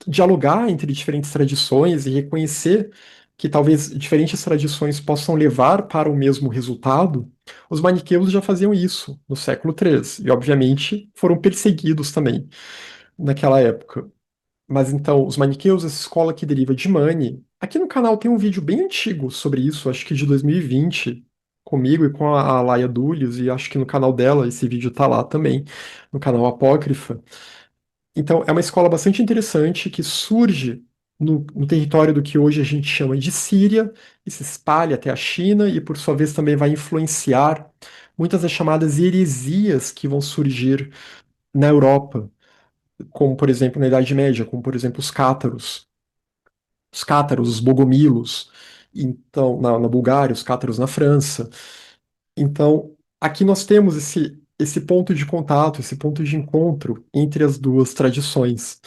dialogar entre diferentes tradições e reconhecer que talvez diferentes tradições possam levar para o mesmo resultado, os maniqueus já faziam isso no século III e, obviamente, foram perseguidos também naquela época. Mas então, os maniqueus, essa escola que deriva de Mani, aqui no canal tem um vídeo bem antigo sobre isso, acho que de 2020, comigo e com a Laia Dulles, e acho que no canal dela esse vídeo tá lá também, no canal Apócrifa. Então, é uma escola bastante interessante que surge no território do que hoje a gente chama de Síria e se espalha até a China e, por sua vez, também vai influenciar muitas das chamadas heresias que vão surgir na Europa, como, por exemplo, na Idade Média, como, por exemplo, os cátaros, os bogomilos, então, na Bulgária, os cátaros na França. Então, aqui nós temos esse ponto de contato, esse ponto de encontro entre as duas tradições.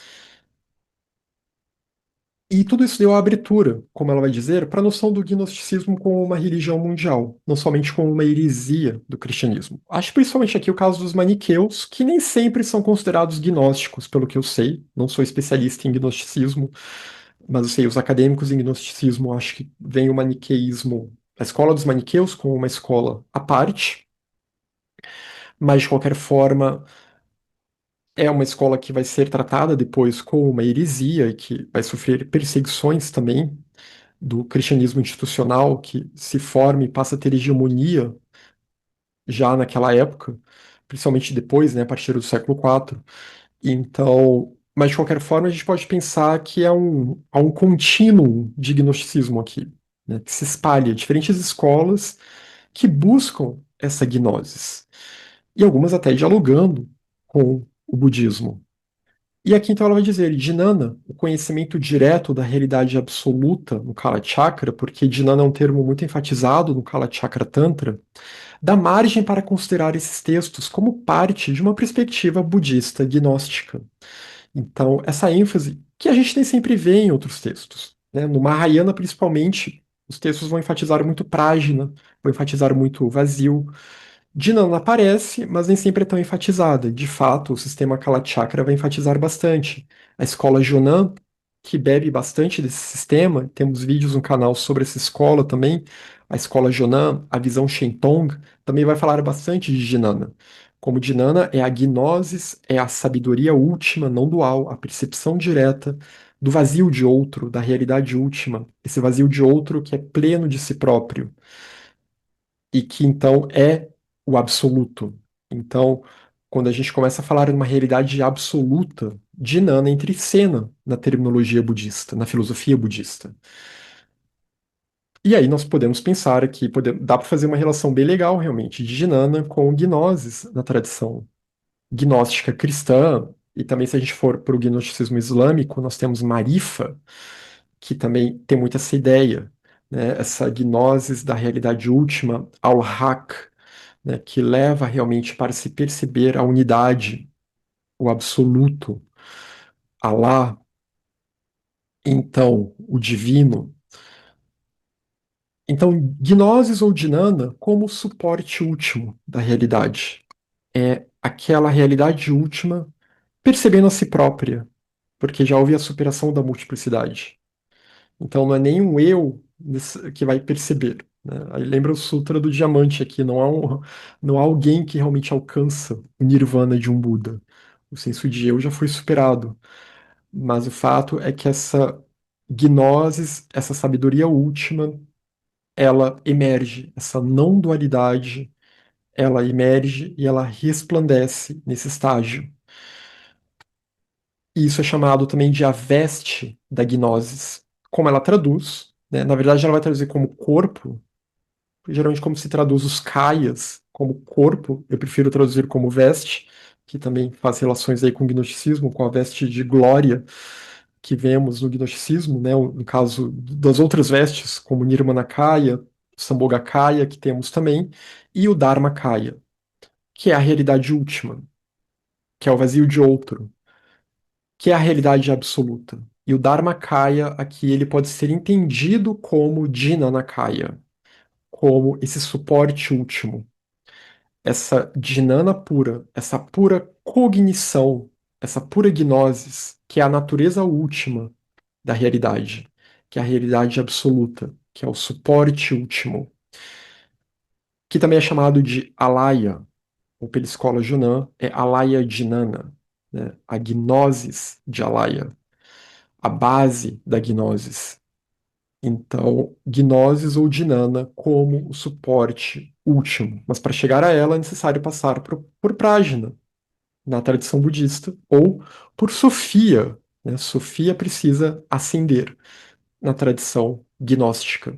E tudo isso deu a abertura, como ela vai dizer, para a noção do gnosticismo como uma religião mundial, não somente como uma heresia do cristianismo. Acho principalmente aqui o caso dos maniqueus, que nem sempre são considerados gnósticos, pelo que eu sei. Não sou especialista em gnosticismo, mas eu sei, os acadêmicos em gnosticismo acho que vem o maniqueísmo, a escola dos maniqueus como uma escola à parte, mas de qualquer forma é uma escola que vai ser tratada depois como uma heresia e que vai sofrer perseguições também do cristianismo institucional que se forma e passa a ter hegemonia já naquela época, principalmente depois, né, a partir do século IV. Então, mas de qualquer forma, a gente pode pensar que há um contínuo de gnosticismo aqui, né, que se espalha, diferentes escolas que buscam essa gnosis, e algumas até dialogando com o budismo. E aqui então ela vai dizer, Dhinana, o conhecimento direto da realidade absoluta no Kala Chakra, porque Dhinana é um termo muito enfatizado no Kala Chakra Tantra, dá margem para considerar esses textos como parte de uma perspectiva budista gnóstica. Então, essa ênfase que a gente nem sempre vê em outros textos, né? No Mahayana, principalmente, os textos vão enfatizar muito Prajna, vão enfatizar muito vazio. Dhinana aparece, mas nem sempre é tão enfatizada. De fato, o sistema Kalachakra vai enfatizar bastante. A escola Jonan, que bebe bastante desse sistema, temos vídeos no canal sobre essa escola também. A escola Jonan, a visão Shenton, também vai falar bastante de Dhinana. Como Dhinana é a gnosis, é a sabedoria última, não dual, a percepção direta do vazio de outro, da realidade última. Esse vazio de outro que é pleno de si próprio e que então é o absoluto. Então, quando a gente começa a falar de uma realidade absoluta, Dhinana entra em cena na terminologia budista, na filosofia budista. E aí nós podemos pensar que dá para fazer uma relação bem legal, realmente, de Dhinana com Gnosis na tradição gnóstica cristã, e também se a gente for para o gnosticismo islâmico, nós temos Marifa, que também tem muito essa ideia, né, essa gnosis da realidade última, al-haq, né, que leva realmente para se perceber a unidade, o absoluto, Alá, então o divino. Então, gnosis ou dhinana como suporte último da realidade. É aquela realidade última percebendo a si própria, porque já houve a superação da multiplicidade. Então não é nem um eu que vai perceber, né? Aí lembra o Sutra do Diamante aqui, não há alguém que realmente alcança o nirvana de um Buda. O senso de eu já foi superado. Mas o fato é que essa gnosis, essa sabedoria última, ela emerge, essa não dualidade, ela emerge e ela resplandece nesse estágio. E isso é chamado também de a veste da gnosis. Como ela traduz, né? Na verdade, ela vai traduzir como corpo, geralmente como se traduz os kayas como corpo, eu prefiro traduzir como veste, que também faz relações aí com o gnosticismo, com a veste de glória que vemos no gnosticismo, né? No caso das outras vestes, como Nirmanakaya, Sambhogakaya, que temos também, e o Dharmakaya, que é a realidade última, que é o vazio de outro, que é a realidade absoluta. E o Dharmakaya aqui ele pode ser entendido como Dhinanakaya, como esse suporte último, essa dhinana pura, essa pura cognição, essa pura gnosis, que é a natureza última da realidade, que é a realidade absoluta, que é o suporte último, que também é chamado de alaya, ou pela escola Junan, é alaya dhinana, né? A gnosis de alaya, a base da gnosis. Então, gnosis ou dhinana como o suporte último. Mas para chegar a ela é necessário passar por prajna, na tradição budista, ou por Sofia, né? Sofia precisa ascender na tradição gnóstica.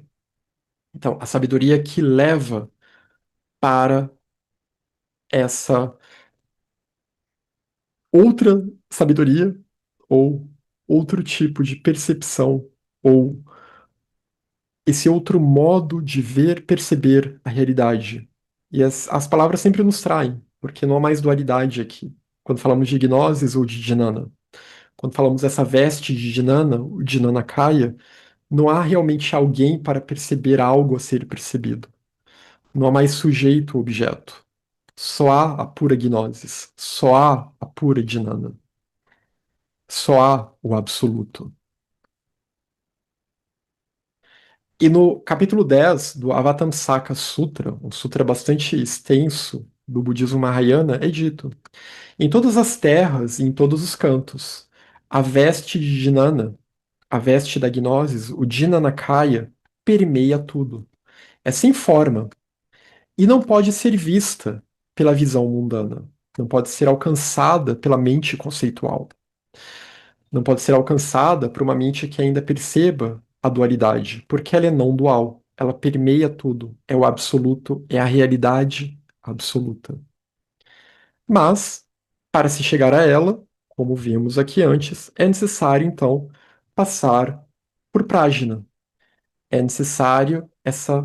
Então, a sabedoria que leva para essa outra sabedoria, ou outro tipo de percepção, ou esse outro modo de ver, perceber a realidade. E as palavras sempre nos traem, porque não há mais dualidade aqui. Quando falamos de gnosis ou de dhinana, quando falamos dessa veste de dhinana, o dhinanakaya, não há realmente alguém para perceber algo a ser percebido. Não há mais sujeito ou objeto. Só há a pura gnosis, só há a pura dhinana, só há o absoluto. E no capítulo 10 do Avatamsaka Sutra, um sutra bastante extenso do budismo Mahayana, é dito: em todas as terras e em todos os cantos, a veste de Jnana, a veste da gnosis, o Jnanakaya, permeia tudo. É sem forma e não pode ser vista pela visão mundana, não pode ser alcançada pela mente conceitual, não pode ser alcançada por uma mente que ainda perceba a dualidade, porque ela é não dual, ela permeia tudo, é o absoluto, é a realidade absoluta. Mas, para se chegar a ela, como vimos aqui antes, é necessário então passar por Prajna. É necessário essa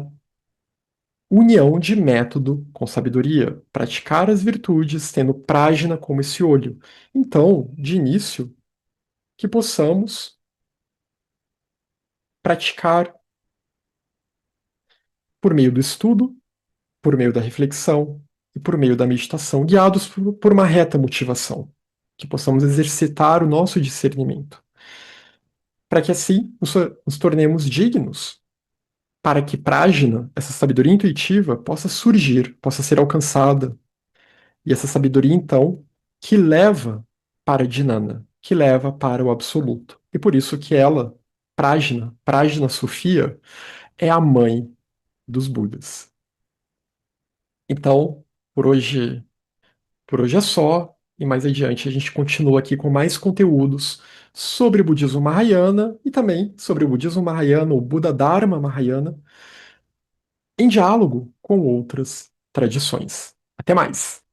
união de método com sabedoria, praticar as virtudes tendo Prajna como esse olho. Então, de início, que possamos praticar por meio do estudo, por meio da reflexão e por meio da meditação, guiados por uma reta motivação, que possamos exercitar o nosso discernimento, para que assim nos tornemos dignos, para que Prajna, essa sabedoria intuitiva, possa surgir, possa ser alcançada. E essa sabedoria, então, que leva para Dhinana, que leva para o absoluto. E por isso que ela, Prajna, Prajna Sofia, é a mãe dos Budas. Então, por hoje, por hoje é só, e mais adiante a gente continua aqui com mais conteúdos sobre o budismo Mahayana e também sobre o budismo Mahayana, o Buda Dharma Mahayana, em diálogo com outras tradições. Até mais!